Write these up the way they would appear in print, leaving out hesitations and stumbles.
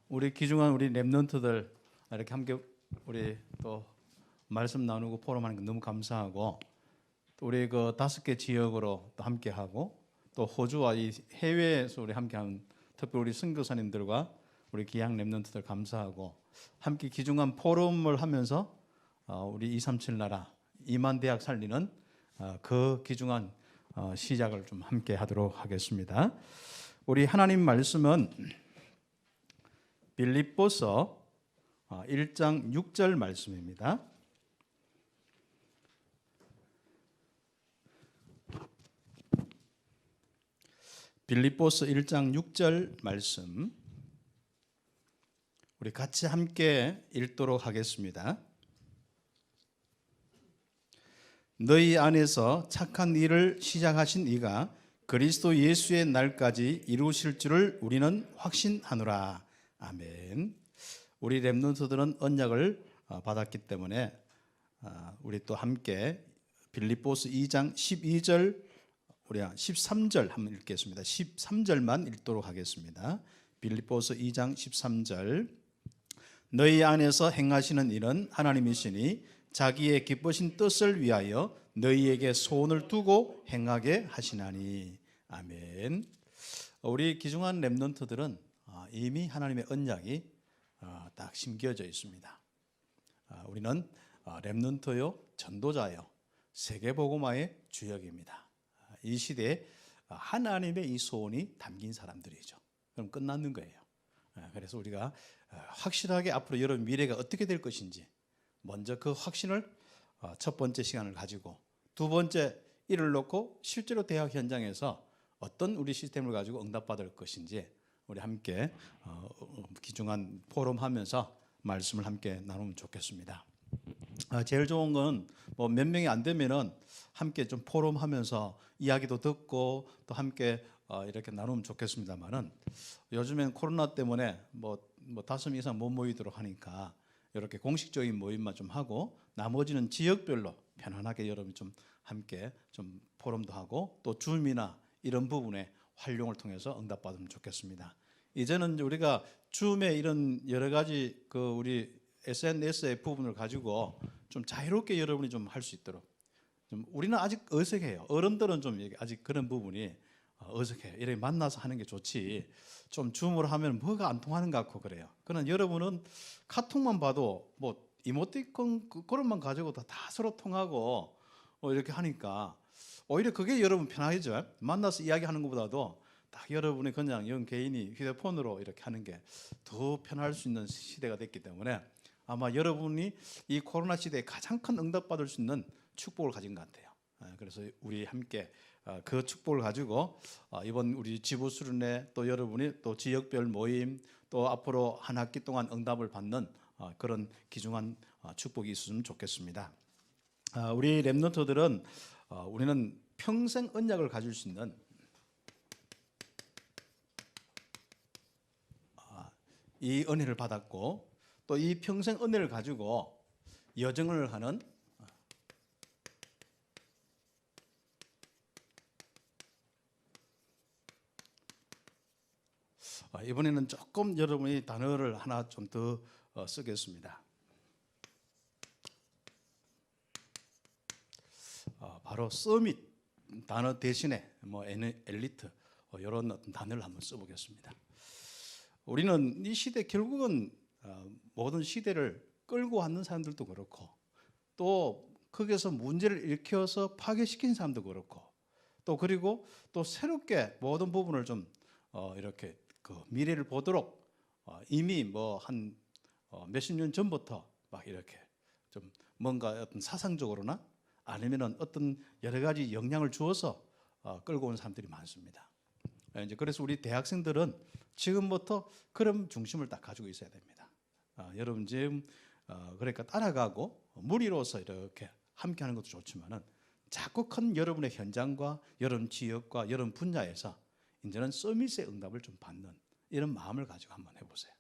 우리 귀중한 우리 랩런트들 이렇게 함께 우리 또 말씀 나누고 포럼하는 거 너무 감사하고, 또 우리 그 5개 지역으로 또 함께 하고, 또 호주와 이 해외에서 우리 함께하는 특히 우리 선교사님들과 우리 귀한 랩런트들 감사하고, 함께 귀중한 포럼을 하면서 우리 237 나라 2만 대학 살리는 그 귀중한 시작을 좀 함께 하도록 하겠습니다. 우리 하나님 말씀은 빌립보서 1장 6절 말씀입니다. 빌립보서 1장 6절 말씀 우리 같이 함께 읽도록 하겠습니다. 너희 안에서 착한 일을 시작하신 이가 그리스도 예수의 날까지 이루실 줄을 우리는 확신하노라. 아멘. 우리 렘넌트들은 언약을 받았기 때문에 우리 또 함께 빌립보서 2장 12절 우리 13절 한번 읽겠습니다. 13절만 읽도록 하겠습니다. 빌립보서 2장 13절 너희 안에서 행하시는 일은 하나님이시니 자기의 기쁘신 뜻을 위하여 너희에게 소원을 두고 행하게 하시나니. 아멘. 우리 귀중한 렘넌트들은 이미 하나님의 언약이 딱 심겨져 있습니다. 우리는 렘넌트요, 전도자요, 세계복음화의 주역입니다. 이 시대에 하나님의 이 소원이 담긴 사람들이죠. 그럼 끝났는 거예요. 그래서 우리가 확실하게 앞으로 여러분 미래가 어떻게 될 것인지 먼저 그 확신을 첫 번째 시간을 가지고, 두 번째 일을 놓고 실제로 대학 현장에서 어떤 우리 시스템을 가지고 응답받을 것인지 우리 함께 귀중한 포럼 하면서 말씀을 함께 나누면 좋겠습니다. 제일 좋은 건 뭐 몇 명이 안 되면은 함께 좀 포럼 하면서 이야기도 듣고 또 함께 이렇게 나누면 좋겠습니다만은, 요즘엔 코로나 때문에 뭐 5명 이상 못 모이도록 하니까 이렇게 공식적인 모임만 좀 하고 나머지는 지역별로 편안하게 여러분 좀 함께 좀 포럼도 하고 또 줌이나 이런 부분에 활용을 통해서 응답받으면 좋겠습니다. 이제는 우리가 줌에 이런 여러 가지 그 우리 SNS의 부분을 가지고 좀 자유롭게 여러분이 좀 할 수 있도록, 좀 우리는 아직 어색해요. 어른들은 좀 아직 그런 부분이 어색해요. 이렇게 만나서 하는 게 좋지 좀 줌으로 하면 뭐가 안 통하는 것 같고 그래요. 그러나 여러분은 카톡만 봐도 뭐 이모티콘 그런만 가지고 다 서로 통하고 이렇게 하니까 오히려 그게 여러분 편하죠. 만나서 이야기하는 것보다도 딱 여러분이 그냥 영 개인이 휴대폰으로 이렇게 하는 게 더 편할 수 있는 시대가 됐기 때문에 아마 여러분이 이 코로나 시대에 가장 큰 응답받을 수 있는 축복을 가진 것 같아요. 그래서 우리 함께 그 축복을 가지고 이번 우리 지부수련회 또 여러분이 또 지역별 모임 또 앞으로 한 학기 동안 응답을 받는 그런 귀중한 축복이 있으면 좋겠습니다. 우리 렘넌트들은 우리는 평생 언약을 가질 수 있는 이 은혜를 받았고, 또 이 평생 은혜를 가지고 여정을 하는 이번에는 조금 여러분이 단어를 하나 좀 더 쓰겠습니다. 바로 서밋 단어 대신에 뭐 엘리트 이런 어떤 단어를 한번 써보겠습니다. 우리는 이 시대 결국은 모든 시대를 끌고 왔는 사람들도 그렇고 또 거기에서 문제를 일으켜서 파괴시킨 사람도 그렇고 또 그리고 또 새롭게 모든 부분을 좀 이렇게 그 미래를 보도록 이미 뭐 한 몇십 년 전부터 막 이렇게 좀 뭔가 어떤 사상적으로나 아니면은 어떤 여러 가지 영향을 주어서 끌고 온 사람들이 많습니다. 이제 그래서 우리 대학생들은 지금부터 그런 중심을 딱 가지고 있어야 됩니다. 여러분 지금 그러니까 따라가고 무리로서 이렇게 함께하는 것도 좋지만은 자꾸 큰 여러분의 현장과 여러분 지역과 여러분 분야에서 이제는 서밋의 응답을 좀 받는 이런 마음을 가지고 한번 해보세요.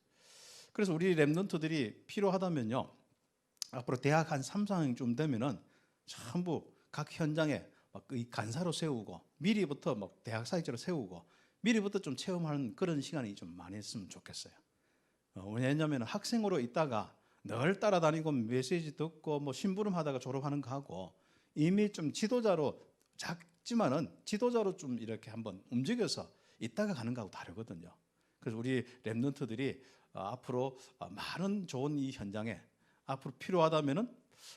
그래서 우리 렘넌트들이 필요하다면요, 앞으로 대학 한 3, 4학년쯤 되면은 전부 각 현장에 막 이 간사로 세우고 미리부터 막 대학 사역자로 세우고 미리부터 좀 체험하는 그런 시간이 좀 많이 했으면 좋겠어요. 왜냐하면 학생으로 있다가 늘 따라다니고 메시지 듣고 뭐 심부름하다가 졸업하는 거하고 이미 좀 지도자로 작지만은 지도자로 좀 이렇게 한번 움직여서 있다가 가는 거하고 다르거든요. 그래서 우리 랩런트들이 앞으로 많은 좋은 이 현장에 앞으로 필요하다면은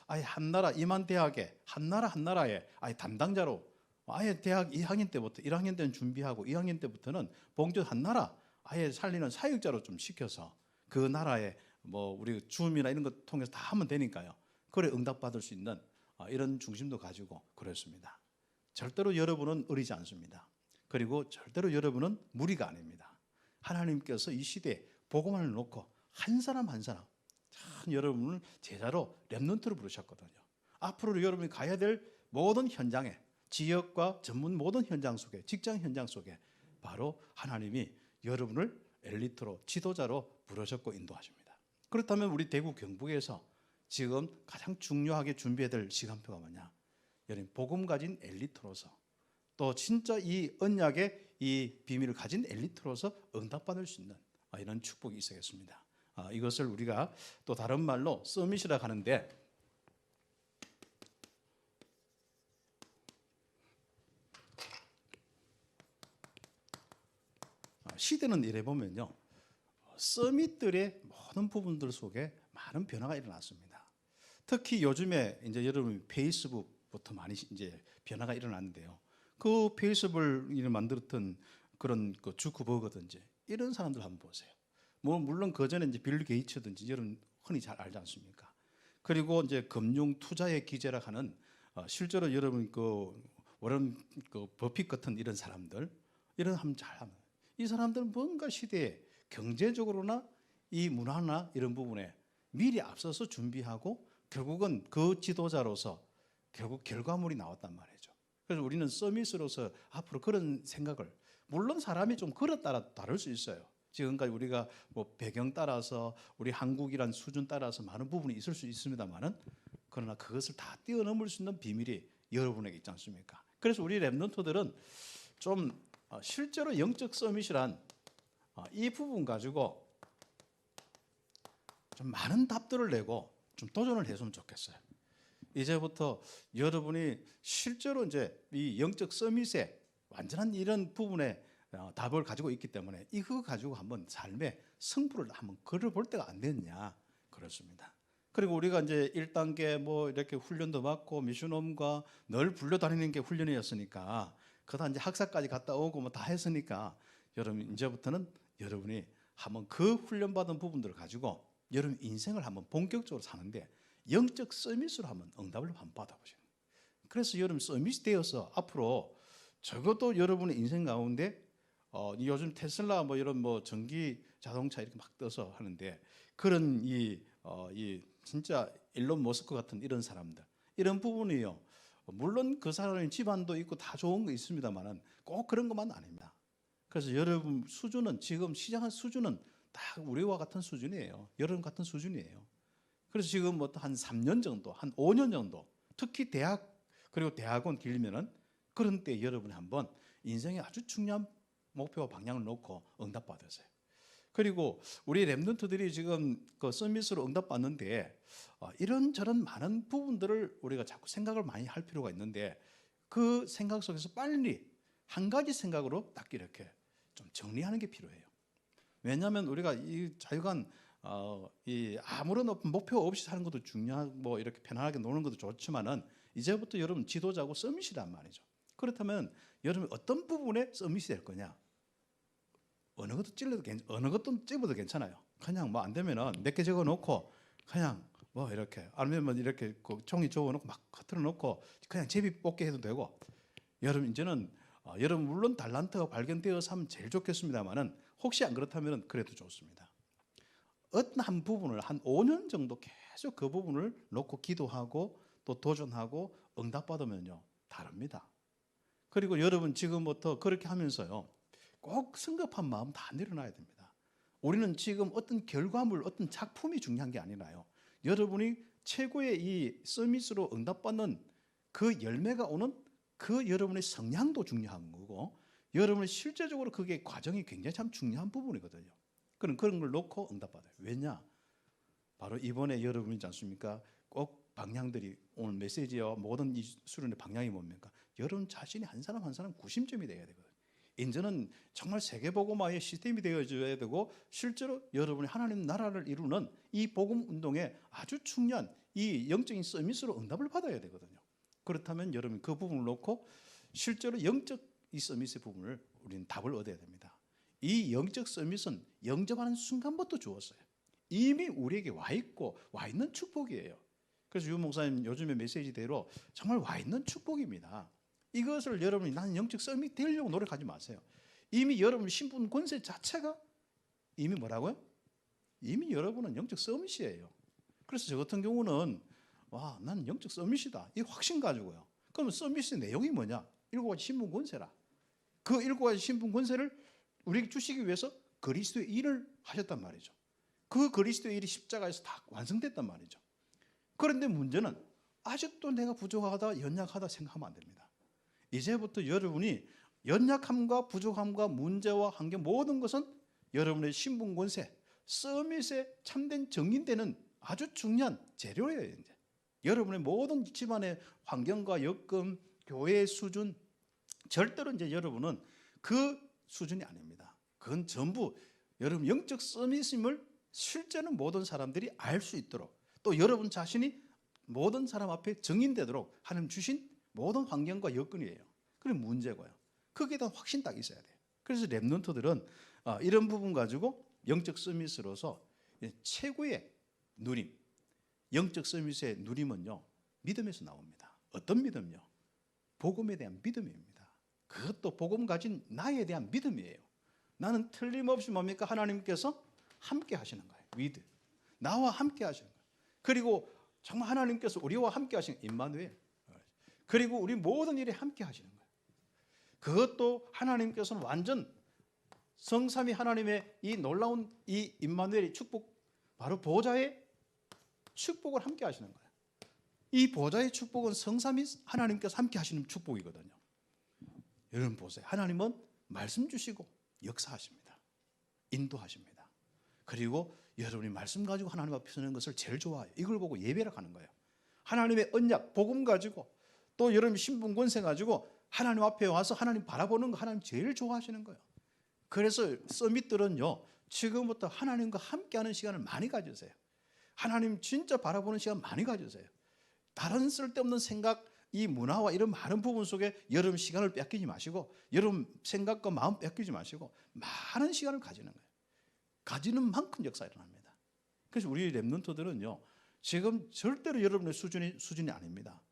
아예 한 나라 이만 대학에 한 나라에 아예 담당자로 아예 대학 2학년 때부터 1학년 때는 준비하고 2학년 때부터는 봉주 한 나라 아예 살리는 사역자로 좀 시켜서 그 나라에 뭐 우리 줌이나 이런 것 통해서 다 하면 되니까요. 그래 응답받을 수 있는 이런 중심도 가지고 그렇습니다. 절대로 여러분은 어리지 않습니다. 그리고 절대로 여러분은 무리가 아닙니다. 하나님께서 이 시대에 복음을 놓고 한 사람 한 사람 참 여러분을 제자로 렘넌트로 부르셨거든요. 앞으로 여러분이 가야 될 모든 현장에 지역과 전문 모든 현장 속에 직장 현장 속에 바로 하나님이 여러분을 엘리트로 지도자로 부르셨고 인도하십니다. 그렇다면 우리 대구 경북에서 지금 가장 중요하게 준비해야 될 시간표가 뭐냐? 여러분 복음 가진 엘리트로서 또 진짜 이 언약의 이 비밀을 가진 엘리트로서 응답받을 수 있는 이런 축복이 있어야겠습니다. 이것을 우리가 또 다른 말로 서밋이라 하는데 시대는 이래 보면요. 서밋들의 모든 부분들 속에 많은 변화가 일어났습니다. 특히 요즘에 이제 여러분 페이스북부터 많이 이제 변화가 일어났는데요. 그 페이스북을 만들었던 그런 그 주크버거든지 이런 사람들 한번 보세요. 뭐 물론 그 전에 이제 빌 게이츠든지 여러분 흔히 잘 알지 않습니까? 그리고 이제 금융 투자의 기재라 하는 실제로 여러분 그 워런 그 버핏 같은 이런 사람들 이런 하면 잘하면 이 사람들은 뭔가 시대에 경제적으로나 이 문화나 이런 부분에 미리 앞서서 준비하고 결국은 그 지도자로서 결국 결과물이 나왔단 말이죠. 그래서 우리는 서밋으로서 앞으로 그런 생각을 물론 사람이 좀 그릇 따라 다를 수 있어요. 지금까지 우리가 뭐 배경 따라서 우리 한국이란 수준 따라서 많은 부분이 있을 수 있습니다만은 그러나 그것을 다 뛰어넘을 수 있는 비밀이 여러분에게 있지 않습니까? 그래서 우리 랩런트들은 좀 실제로 영적 서밋이란 이 부분 가지고 좀 많은 답들을 내고 좀 도전을 했으면 좋겠어요. 이제부터 여러분이 실제로 이제 이 영적 서밋에 완전한 이런 부분에 답을 가지고 있기 때문에 이거 가지고 한번 삶의 승부를 한번 걸어볼 때가 안 됐냐 그렇습니다. 그리고 우리가 이제 1단계 뭐 이렇게 훈련도 받고 미션홈과 늘 불려다니는 게 훈련이었으니까 그다 이제 학사까지 갔다 오고 뭐 다 했으니까 여러분 이제부터는 여러분이 한번 그 훈련받은 부분들을 가지고 여러분 인생을 한번 본격적으로 사는데 영적 서밋으로 한번 응답을 한번 받아보시는 거예요. 그래서 여러분 서밋이 되어서 앞으로 적어도 여러분의 인생 가운데 요즘 테슬라 뭐 이런 뭐 전기 자동차 이렇게 막 떠서 하는데 그런 이 진짜 일론 머스크 같은 이런 사람들 이런 부분이요. 물론 그 사람의 집안도 있고 다 좋은 거 있습니다만은 꼭 그런 것만 아닙니다. 그래서 여러분 수준은 지금 시작한 수준은 딱 우리와 같은 수준이에요. 여러분 같은 수준이에요. 그래서 지금 뭐 한 3년 정도, 한 5년 정도, 특히 대학 그리고 대학원 길면은 그런 때 여러분이 한번 인생에 아주 중요한 목표와 방향을 놓고 응답받으세요. 그리고 우리 랩런트들이 지금 그 서밋으로 응답받는데 이런저런 많은 부분들을 우리가 자꾸 생각을 많이 할 필요가 있는데 그 생각 속에서 빨리 한 가지 생각으로 딱 이렇게 좀 정리하는 게 필요해요. 왜냐하면 우리가 이 자유간 이 아무런 목표 없이 사는 것도 중요하고 뭐 이렇게 편안하게 노는 것도 좋지만은 이제부터 여러분 지도자고 서밋이란 말이죠. 그렇다면 여러분 어떤 부분에 서밋이 될 거냐? 어느 것도 찝어도 괜찮아요. 그냥 뭐 안 되면은 몇 개 적어 놓고 그냥 뭐 이렇게 아니면 이렇게 그 종이 적어 놓고 막 커트려 놓고 그냥 제비 뽑게 해도 되고 여러분 이제는 여러분 물론 달란트가 발견되어서 하면 제일 좋겠습니다만은 혹시 안 그렇다면 그래도 좋습니다. 어떤 한 부분을 한 5년 정도 계속 그 부분을 놓고 기도하고 또 도전하고 응답받으면요 다릅니다. 그리고 여러분 지금부터 그렇게 하면서요 꼭 성급한 마음 다 내려놔야 됩니다. 우리는 지금 어떤 결과물, 어떤 작품이 중요한 게 아니라요. 여러분이 최고의 이 서밋으로 응답받는 그 열매가 오는 그 여러분의 성향도 중요한 거고 여러분이 실제적으로 그게 과정이 굉장히 참 중요한 부분이거든요. 그런 걸 놓고 응답받아요. 왜냐? 바로 이번에 여러분이지 않습니까? 꼭 방향들이 오늘 메시지와 모든 이 수련의 방향이 뭡니까? 여러분 자신이 한 사람 한 사람 구심점이 되어야 되거든요. 이제는 정말 세계복음화의 시스템이 되어져야 되고 실제로 여러분이 하나님 나라를 이루는 이 복음 운동에 아주 중요한 이 영적인 서밋으로 응답을 받아야 되거든요. 그렇다면 여러분 그 부분을 놓고 실제로 영적 이 서밋의 부분을 우리는 답을 얻어야 됩니다. 이 영적 서밋은 영접하는 순간부터 주었어요. 이미 우리에게 와 있고 와 있는 축복이에요. 그래서 유 목사님 요즘에 메시지대로 정말 와 있는 축복입니다. 이것을 여러분이 나는 영적 서밋 되려고 노력하지 마세요. 이미 여러분 신분 권세 자체가 이미 뭐라고요? 이미 여러분은 영적 서밋이에요. 그래서 저 같은 경우는 와, 나는 영적 서밋이다. 이 확신 가지고요. 그러면 서밋의 내용이 뭐냐? 7가지 신분 권세라. 그 7가지 신분 권세를 우리에게 주시기 위해서 그리스도의 일을 하셨단 말이죠. 그 그리스도의 일이 십자가에서 다 완성됐단 말이죠. 그런데 문제는 아직도 내가 부족하다, 연약하다 생각하면 안 됩니다. 이제부터 여러분이 연약함과 부족함과 문제와 환경 모든 것은 여러분의 신분 권세, 서밋에 참된 정인되는 아주 중요한 재료예요. 이제 여러분의 모든 집안의 환경과 여건, 교회의 수준, 절대로 이제 여러분은 그 수준이 아닙니다. 그건 전부 여러분 영적 서밋임을 실제는 모든 사람들이 알 수 있도록 또 여러분 자신이 모든 사람 앞에 증인되도록 하나님 주신 모든 환경과 여건이에요. 그게 문제고요. 거기에 대한 확신 딱 있어야 돼요. 그래서 렘넌트들은 이런 부분 가지고 영적 서밋으로서 최고의 누림, 영적 서밋의 누림은요 믿음에서 나옵니다. 어떤 믿음요? 복음에 대한 믿음입니다. 그것도 복음 가진 나에 대한 믿음이에요. 나는 틀림없이 뭡니까? 하나님께서 함께 하시는 거예요. 위드. 나와 함께 하시는 거예요. 그리고 정말 하나님께서 우리와 함께 하시는 임마누엘. 그리고 우리 모든 일에 함께 하시는 거예요. 그것도 하나님께서는 완전 성삼위 하나님의 이 놀라운 이 임마누엘의 축복, 바로 보좌의 축복을 함께 하시는 거예요. 이 보좌의 축복은 성삼위 하나님께서 함께 하시는 축복이거든요. 여러분 보세요. 하나님은 말씀 주시고 역사하십니다. 인도하십니다. 그리고 여러분이 말씀 가지고 하나님 앞에 서는 것을 제일 좋아해요. 이걸 보고 예배를 하는 거예요. 하나님의 언약, 복음 가지고 또 여러분 신분 권세 가지고 하나님 앞에 와서 하나님 바라보는 거 하나님 제일 좋아하시는 거예요. 그래서 서밋들은요 지금부터 하나님과 함께하는 시간을 많이 가지세요. 하나님 진짜 바라보는 시간 많이 가지세요. 다른 쓸데없는 생각, 이 문화와 이런 많은 부분 속에 여러분 시간을 뺏기지 마시고 여러분 생각과 마음 뺏기지 마시고 많은 시간을 가지는 거예요. 가지는 만큼 역사 일어납니다. 그래서 우리 렘넌트들은요 지금 절대로 여러분의 수준이 아닙니다.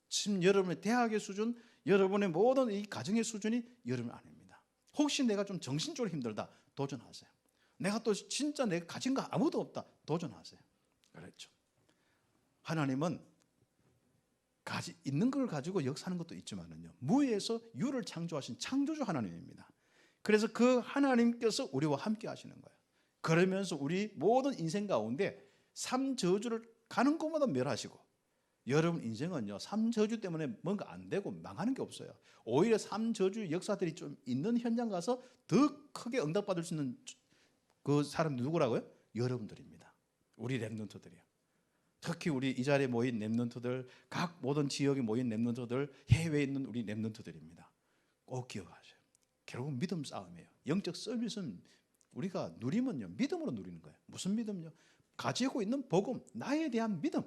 지금 여러분의 대학의 수준, 여러분의 모든 이 가정의 수준이 여러분 아닙니다. 혹시 내가 좀 정신적으로 힘들다 도전하세요. 내가 또 진짜 내가 가진 거 아무도 없다 도전하세요. 그렇죠. 하나님은 있는 걸 가지고 역사하는 것도 있지만은요 무에서 유를 창조하신 창조주 하나님입니다. 그래서 그 하나님께서 우리와 함께 하시는 거예요. 그러면서 우리 모든 인생 가운데 삼저주를 가는 곳마다 멸하시고 여러분 인생은요 삼저주 때문에 뭔가 안 되고 망하는 게 없어요. 오히려 삼저주 역사들이 좀 있는 현장 가서 더 크게 응답받을 수 있는 그 사람 누구라고요? 여러분들입니다. 우리 렘넌트들이요. 특히 우리 이 자리에 모인 렘넌트들, 각 모든 지역에 모인 렘넌트들, 해외에 있는 우리 렘넌트들입니다. 꼭 기억하세요. 결국 믿음 싸움이에요. 영적 서밋은 우리가 누리면요 믿음으로 누리는 거예요. 무슨 믿음요? 가지고 있는 복음, 나에 대한 믿음,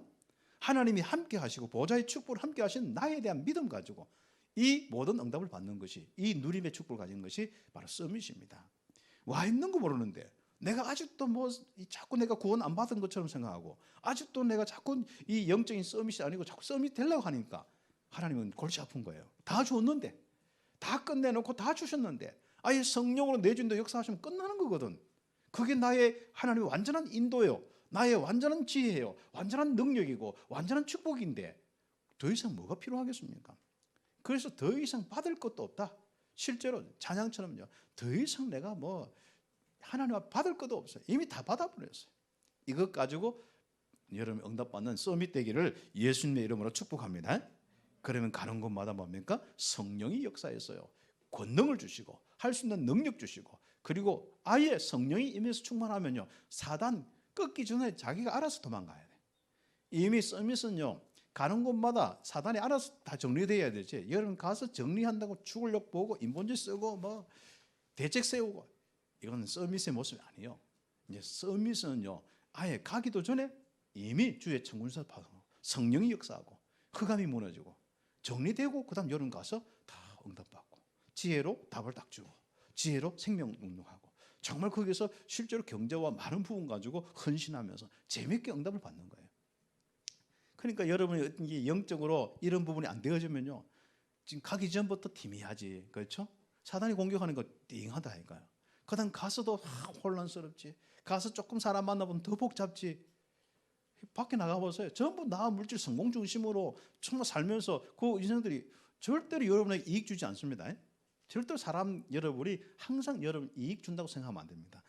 하나님이 함께 하시고 보좌의 축복을 함께 하신 나에 대한 믿음 가지고 이 모든 응답을 받는 것이, 이 누림의 축복을 가진 것이 바로 서밋입니다. 와 있는 거 모르는데 내가 아직도 자꾸 내가 구원 안 받은 것처럼 생각하고 아직도 내가 자꾸 이 영적인 서밋이 아니고 자꾸 서밋 되려고 하니까 하나님은 골치 아픈 거예요. 다 줬는데, 다 끝내놓고 다 주셨는데 아예 성령으로 내준다 역사하시면 끝나는 거거든. 그게 나의 하나님의 완전한 인도예요. 나의 완전한 지혜예요. 완전한 능력이고 완전한 축복인데 더 이상 뭐가 필요하겠습니까? 그래서 더 이상 받을 것도 없다. 실제로 찬양처럼요. 더 이상 내가 하나님 앞에 받을 것도 없어요. 이미 다 받아버렸어요. 이것 가지고 여러분 응답받는 서밋 되기를 예수님의 이름으로 축복합니다. 그러면 가는 곳마다 뭡니까? 성령이 역사했어요. 권능을 주시고 할 수 있는 능력 주시고 그리고 아예 성령이 임해서 충만하면요, 사단 꺾기 전에 자기가 알아서 도망가야 돼. 이미 서밋은요, 가는 곳마다 사단이 알아서 다 정리돼야 되지. 여러분 가서 정리한다고 죽을력 보고 인본주의 쓰고 뭐 대책 세우고, 이건 서밋의 모습이 아니에요. 이제 서밋은요, 아예 가기도 전에 이미 주의 청군사 파하고 성령이 역사하고 흑암이 무너지고 정리되고, 그다음 여러분 가서 다 응답받고 지혜로 답을 딱 주고 지혜로 생명 운동하고, 정말 거기서 실제로 경제와 많은 부분 가지고 헌신하면서 재밌게 응답을 받는 거예요. 그러니까 여러분이 어떤 게 영적으로 이런 부분이 안 되어지면요, 지금 가기 전부터 팀이하지, 그렇죠? 사단이 공격하는 거 띵하다니까요. 그다음 가서도 혼란스럽지. 가서 조금 사람 만나보면 더 복잡지. 밖에 나가보세요. 전부 나 물질 성공 중심으로 정말 살면서 그 인생들이 절대로 여러분에게 이익 주지 않습니다. 절대로 사람 여러분이 항상 여러분 이익 준다고 생각하면 안 됩니다.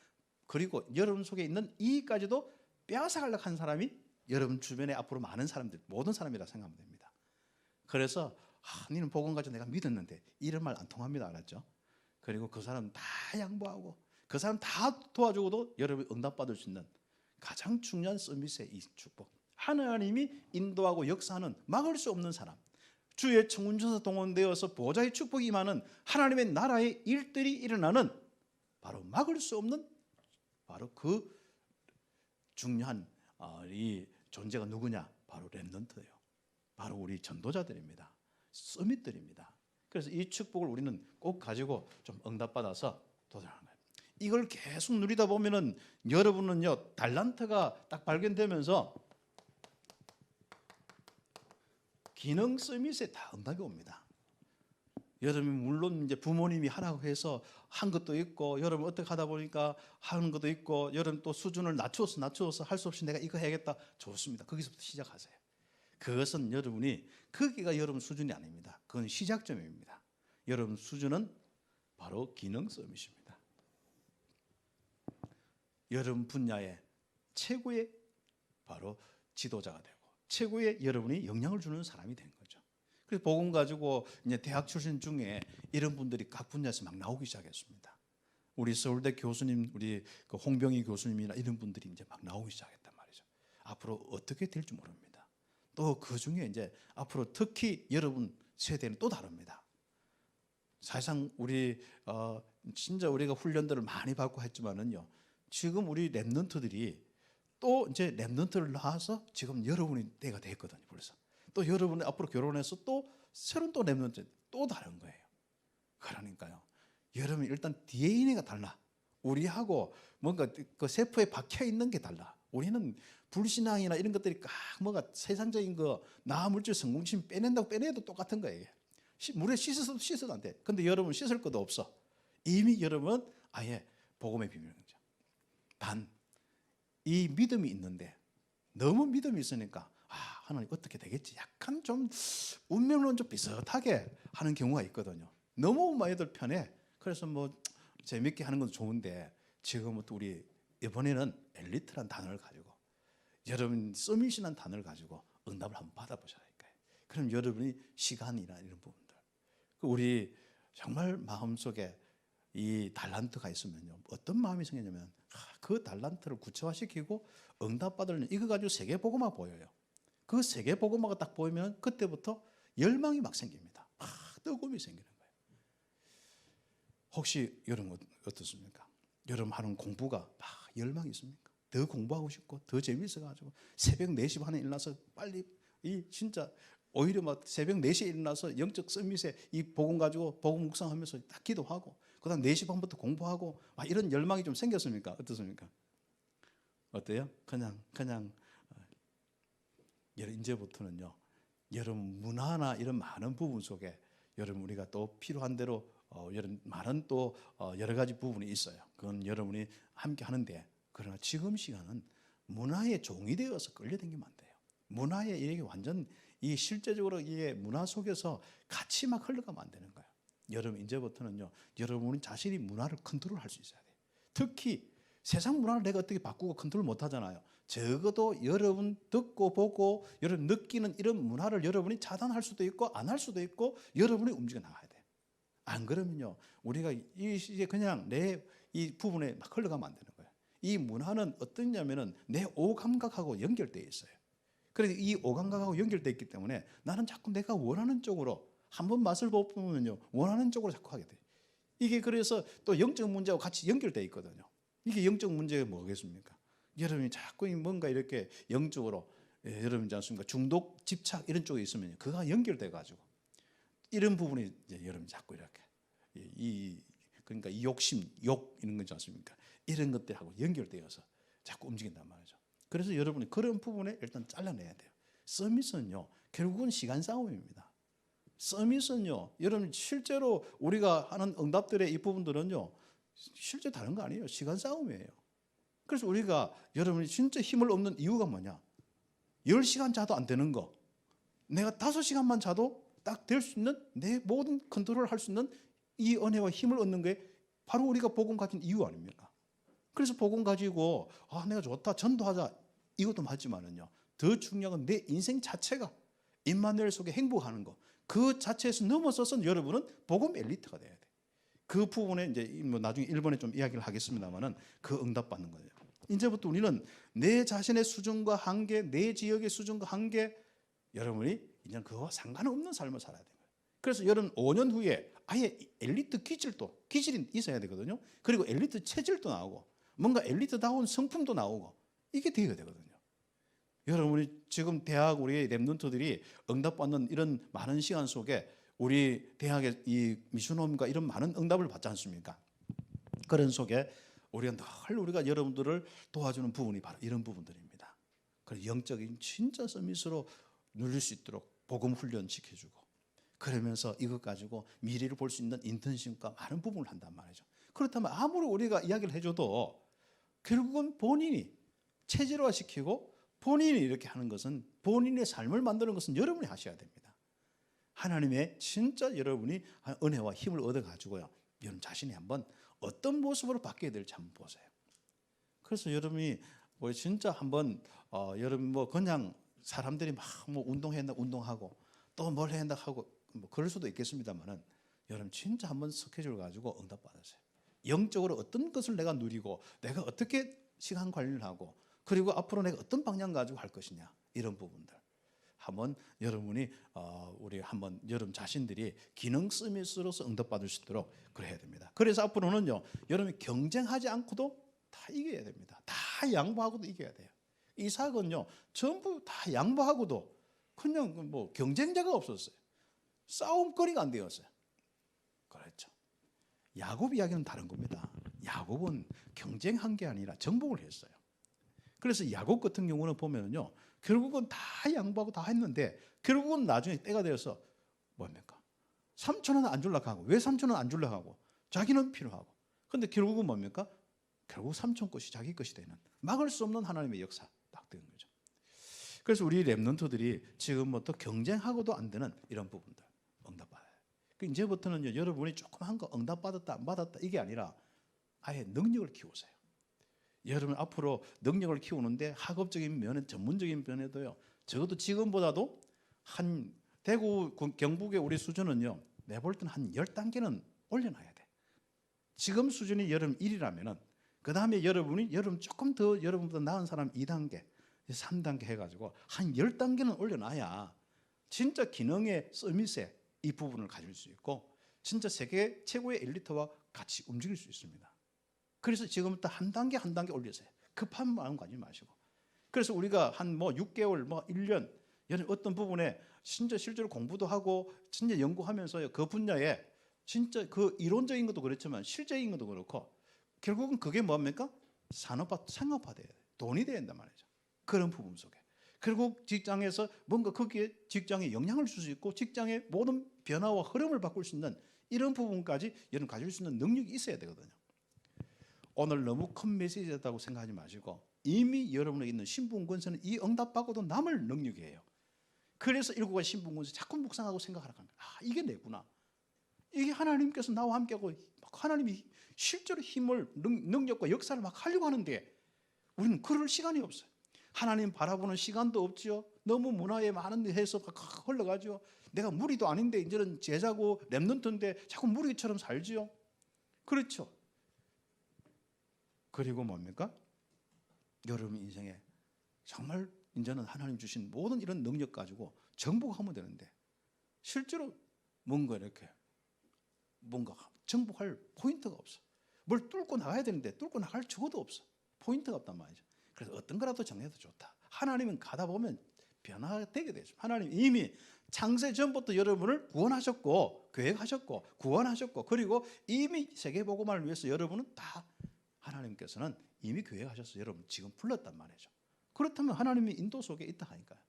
그리고 여러분 속에 있는 이익까지도 빼앗아가려고 한 사람이 여러분 주변에 앞으로 많은 사람들, 모든 사람이라 생각하면 됩니다. 그래서 너는 복음 가지고 내가 믿었는데 이런 말 안 통합니다. 알았죠? 그리고 그 사람 다 양보하고 그 사람 다 도와주고도 여러분이 응답받을 수 있는 가장 중요한 서밋의 이 축복, 하나님이 인도하고 역사하는 막을 수 없는 사람, 주의 청운전사 동원되어서 보좌의 축복이 임하는 하나님의 나라의 일들이 일어나는 바로 막을 수 없는 바로 그 중요한 이 존재가 누구냐? 바로 렘넌트예요. 바로 우리 전도자들입니다. 서밋들입니다. 그래서 이 축복을 우리는 꼭 가지고 좀 응답받아서 도전하는 거예요. 이걸 계속 누리다 보면은 여러분은요, 달란트가 딱 발견되면서 기능 서밋에 다 응답이 옵니다. 여러분 물론 이제 부모님이 하라고 해서 한 것도 있고, 여러분 어떻게 하다 보니까 하는 것도 있고, 여러분 또 수준을 낮추어서 할 수 없이 내가 이거 해야겠다. 좋습니다. 거기서부터 시작하세요. 그것은 여러분이, 거기가 여러분 수준이 아닙니다. 그건 시작점입니다. 여러분 수준은 바로 기능 서밋입니다. 여러분 분야의 최고의 바로 지도자가 되고 최고의 여러분이 영향을 주는 사람이 된 거죠. 그래서 복음 가지고 이제 대학 출신 중에 이런 분들이 각 분야에서 막 나오기 시작했습니다. 우리 서울대 교수님, 우리 그 홍병희 교수님이나 이런 분들이 이제 막 나오기 시작했단 말이죠. 앞으로 어떻게 될지 모릅니다. 또 그 중에 이제 앞으로 특히 여러분 세대는 또 다릅니다. 사실상 우리 진짜 우리가 훈련들을 많이 받고 했지만은요, 지금 우리 렘넌트들이 또 이제 렘넌트를 낳아서 지금 여러분이 때가 됐거든요. 벌써 또 여러분이 앞으로 결혼해서 또 새로운 또 렘넌트 또 다른 거예요. 그러니까요, 여러분 일단 DNA가 달라. 우리하고 뭔가 그 세포에 박혀 있는 게 달라. 우리는 불신앙이나 이런 것들이 뭐가 세상적인 거, 나 물질 성공심 빼낸다고 빼내도 똑같은 거예요. 물에 씻어도 안 돼. 근데 여러분 씻을 것도 없어. 이미 여러분 아예 복음의 비밀인 거죠. 단 이 믿음이 있는데, 너무 믿음이 있으니까 하나님 어떻게 되겠지, 약간 좀 운명론 좀 비슷하게 하는 경우가 있거든요. 너무 많이들 편해. 그래서 뭐 재밌게 하는 건 좋은데, 지금부터 우리 이번에는 엘리트란 단어를 가지고, 여러분 서밋이라는 단어를 가지고 응답을 한번 받아보셔야 할까요? 그럼 여러분이 시간이나 이런 부분들, 우리 정말 마음속에 이 달란트가 있으면요, 어떤 마음이 생기냐면 그 달란트를 구체화시키고 응답받으려면 이거 가지고 세계복음화 보여요. 그 세계복음화가 딱 보이면 그때부터 열망이 막 생깁니다. 막 뜨거움이 생기는 거예요. 혹시 여러분 어떻습니까? 여러분 하는 공부가 막 열망이 있습니까? 더 공부하고 싶고 더 재미있어가지고 새벽 4시 반에 일어나서 빨리 이 진짜 오히려 막 새벽 4시에 일어나서 영적 서밋에 이 복음 가지고 복음 묵상하면서 딱 기도하고 그다음 4시 반부터 공부하고 막 이런 열망이 좀 생겼습니까? 어떻습니까? 어때요? 그냥 이제부터는요, 여러분 문화나 이런 많은 부분 속에 여러분 우리가 또 필요한 대로 여러분 많은 또 여러 가지 부분이 있어요. 그건 여러분이 함께 하는데, 그러나 지금 시간은 문화의 종이 되어서 끌려다니면 안 돼요. 문화에 이게 완전 이 실제적으로 이게 문화 속에서 같이 막 흘러가면 안 되는 거예요. 여러분 이제부터는요, 여러분이 자신이 문화를 컨트롤할 수 있어야 돼요. 특히 세상 문화를 내가 어떻게 바꾸고 컨트롤 못 하잖아요. 적어도 여러분 듣고 보고 여러분 느끼는 이런 문화를 여러분이 차단할 수도 있고 안 할 수도 있고 여러분이 움직여 나가야 돼요. 안 그러면요, 우리가 이게 그냥 내 이 부분에 막 흘러가면 안 되는 거예요. 이 문화는 어떠냐면은 내 오감각하고 연결되어 있어요. 그래서 이 오감각하고 연결되어 있기 때문에 나는 자꾸 내가 원하는 쪽으로 한번 맛을 보면요 원하는 쪽으로 자꾸 하게 돼요. 이게 그래서 또 영적 문제하고 같이 연결되어 있거든요. 이게 영적 문제가 뭐겠습니까? 여러분이 자꾸 뭔가 이렇게 영적으로 여러분 있지 않습니까? 중독, 집착 이런 쪽에 있으면 그가 연결돼 가지고 이런 부분이 이제 여러분 자꾸 이렇게 그러니까 이 욕심, 욕 이런 거 있지 않습니까? 이런 것들하고 연결되어서 자꾸 움직인단 말이죠. 그래서 여러분이 그런 부분에 일단 잘라내야 돼요. 서밋은요 결국은 시간 싸움입니다. 서밋은요 여러분 실제로 우리가 하는 응답들의 이 부분들은요 실제 다른 거 아니에요. 시간 싸움이에요. 그래서 우리가 여러분이 진짜 힘을 얻는 이유가 뭐냐? 10시간 자도 안 되는 거 내가 5시간만 자도 딱 될 수 있는 내 모든 컨트롤을 할 수 있는 이 은혜와 힘을 얻는 게 바로 우리가 복음 가진 이유 아닙니까? 그래서 복음 가지고 내가 좋다 전도하자 이것도 맞지만은요 더 중요한 건 내 인생 자체가 임마누엘 속에 행복하는 거 그 자체에서 넘어서서 여러분은 복음 엘리트가 돼야 돼. 그 부분에 이제 뭐 나중에 1번에 좀 이야기를 하겠습니다만은 그 응답 받는 거예요. 이제부터 우리는 내 자신의 수준과 한계, 내 지역의 수준과 한계 여러분이 이제 그와 상관없는 삶을 살아야 돼요. 그래서 여러분 5년 후에 아예 엘리트 기질이 있어야 되거든요. 그리고 엘리트 체질도 나오고 뭔가 엘리트다운 성품도 나오고 이게 되어야 되거든요. 여러분이 지금 대학 우리 랩런트들이 응답받는 이런 많은 시간 속에 우리 대학의 이 미션홈과 이런 많은 응답을 받지 않습니까? 그런 속에 우리가 여러분들을 도와주는 부분이 바로 이런 부분들입니다. 그래서 영적인 진짜 서밋으로 누릴 수 있도록 복음 훈련 시켜주고 그러면서 이것 가지고 미래를 볼 수 있는 인턴십과 많은 부분을 한단 말이죠. 그렇다면 아무리 우리가 이야기를 해줘도 결국은 본인이 체질화시키고 본인이 이렇게 하는 것은 본인의 삶을 만드는 것은 여러분이 하셔야 됩니다. 하나님의 진짜 여러분이 은혜와 힘을 얻어가지고요. 여러분 자신이 한번 어떤 모습으로 바뀌어야 될지 한번 보세요. 그래서 여러분이 우리 진짜 한번 여러분 뭐 그냥 사람들이 막 뭐 운동하고 또 뭘 해야 한다 하고 뭐 그럴 수도 있겠습니다만은 여러분 진짜 한번 스케줄 가지고 응답 받으세요. 영적으로 어떤 것을 내가 누리고 내가 어떻게 시간 관리를 하고 그리고 앞으로 내가 어떤 방향 가지고 할 것이냐 이런 부분들 한번 여러분이 우리 한번 여러분 자신들이 기능 서밋으로서 응답받을 수 있도록 그래야 됩니다. 그래서 앞으로는요 여러분이 경쟁하지 않고도 다 이겨야 됩니다. 다 양보하고도 이겨야 돼요. 이삭은요 전부 다 양보하고도 그냥 뭐 경쟁자가 없었어요. 싸움거리가 안 되었어요. 그렇죠. 야곱 이야기는 다른 겁니다. 야곱은 경쟁한 게 아니라 정복을 했어요. 그래서 야곱 같은 경우는 보면요 결국은 다 양보하고 다 했는데 결국은 나중에 때가 되어서 뭡니까? 삼촌은 안 주려고 하고 왜 삼촌은 안 주려고 하고 자기는 필요하고 근데 결국은 뭡니까? 결국 삼촌 것이 자기 것이 되는 막을 수 없는 하나님의 역사 딱 되는 거죠. 그래서 우리 랩런트들이 지금부터 경쟁하고도 안 되는 이런 부분들 응답받아요. 이제부터는 여러분이 조금 한 거 응답받았다 안 받았다 이게 아니라 아예 능력을 키우세요. 여러분 앞으로 능력을 키우는데 학업적인 면에 전문적인 면에도요. 적어도 지금보다도 한 대구 경북의 우리 수준은요. 내볼 때는 한 10단계는 올려놔야 돼. 지금 수준이 여러분 1이라면은 그 다음에 여러분이 여러분 조금 더 여러분보다 나은 사람 2단계, 3단계 해가지고 한 10단계는 올려놔야 진짜 기능의 서밋에 이 부분을 가질 수 있고 진짜 세계 최고의 엘리트와 같이 움직일 수 있습니다. 그래서 지금부터 한 단계 한 단계 올리세요. 급한 마음 가지지 마시고. 그래서 우리가 한 뭐 6개월, 뭐 1년 어떤 부분에 진짜 실제로 공부도 하고 진짜 연구하면서요. 그 분야에 진짜 그 이론적인 것도 그렇지만 실제인 것도 그렇고 결국은 그게 뭡니까? 상업화돼야 돼. 돈이 돼야 된단 말이죠. 그런 부분 속에. 결국 직장에서 뭔가 거기에 직장에 영향을 줄 수 있고 직장의 모든 변화와 흐름을 바꿀 수 있는 이런 부분까지 여러분 가질 수 있는 능력이 있어야 되거든요. 오늘 너무 큰 메시지였다고 생각하지 마시고 이미 여러분에게 있는 신분권세는 이 응답받고도 남을 능력이에요. 그래서 7가지 신분권세 자꾸 묵상하고 생각하라 합니다. 이게 내구나. 이게 하나님께서 나와 함께하고 하나님이 실제로 힘을 능력과 역사를 막 하려고 하는데 우리는 그럴 시간이 없어요. 하나님 바라보는 시간도 없지요. 너무 문화에 많은 해석가 흘러가죠. 내가 무리도 아닌데 이제는 제자고 랩런트인데 자꾸 무리처럼 살지요. 그렇죠. 그리고 뭡니까? 여러분 인생에 정말 이제는 하나님 주신 모든 이런 능력 가지고 정복하면 되는데 실제로 뭔가 이렇게 뭔가 정복할 포인트가 없어. 뭘 뚫고 나가야 되는데 뚫고 나갈 적어도 없어. 포인트가 없단 말이죠. 그래서 어떤 거라도 정해도 좋다. 하나님은 가다 보면 변화되게 되죠. 하나님 이미 창세 전부터 여러분을 구원하셨고 계획하셨고 구원하셨고 그리고 이미 세계복음화를 위해서 여러분은 다 하나님께서는 이미 계획하셔서 여러분 지금 불렀단 말이죠. 그렇다면 하나님의 인도 속에 있다 하니까요.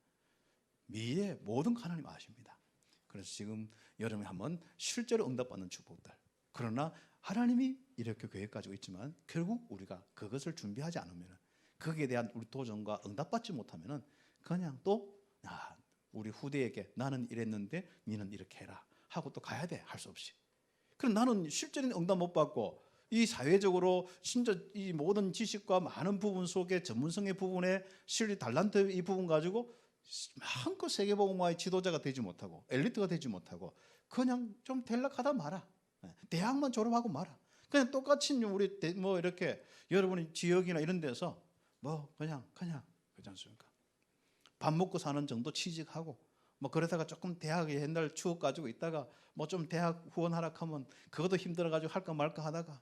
미래 모든 거 하나님 아십니다. 그래서 지금 여러분이 한번 실제로 응답받는 축복들. 그러나 하나님이 이렇게 계획 가지고 있지만 결국 우리가 그것을 준비하지 않으면 거기에 대한 우리 도전과 응답받지 못하면 그냥 또 우리 후대에게 나는 이랬는데 너는 이렇게 해라 하고 또 가야 돼. 할 수 없이. 그럼 나는 실제로는 응답 못 받고 이 사회적으로 진짜 이 모든 지식과 많은 부분 속에 전문성의 부분에 실리 달란트 이 부분 가지고 마음껏 세계복음화의 지도자가 되지 못하고 엘리트가 되지 못하고 그냥 좀 될락하다 마라. 대학만 졸업하고 마라. 그냥 똑같이 우리 뭐 이렇게 여러분이 지역이나 이런 데서 뭐 그냥 그렇지 않습니까? 밥 먹고 사는 정도 취직하고 뭐 그러다가 조금 대학에 옛날 추억 가지고 있다가 뭐 좀 대학 후원 하락하면 그것도 힘들어 가지고 할까 말까 하다가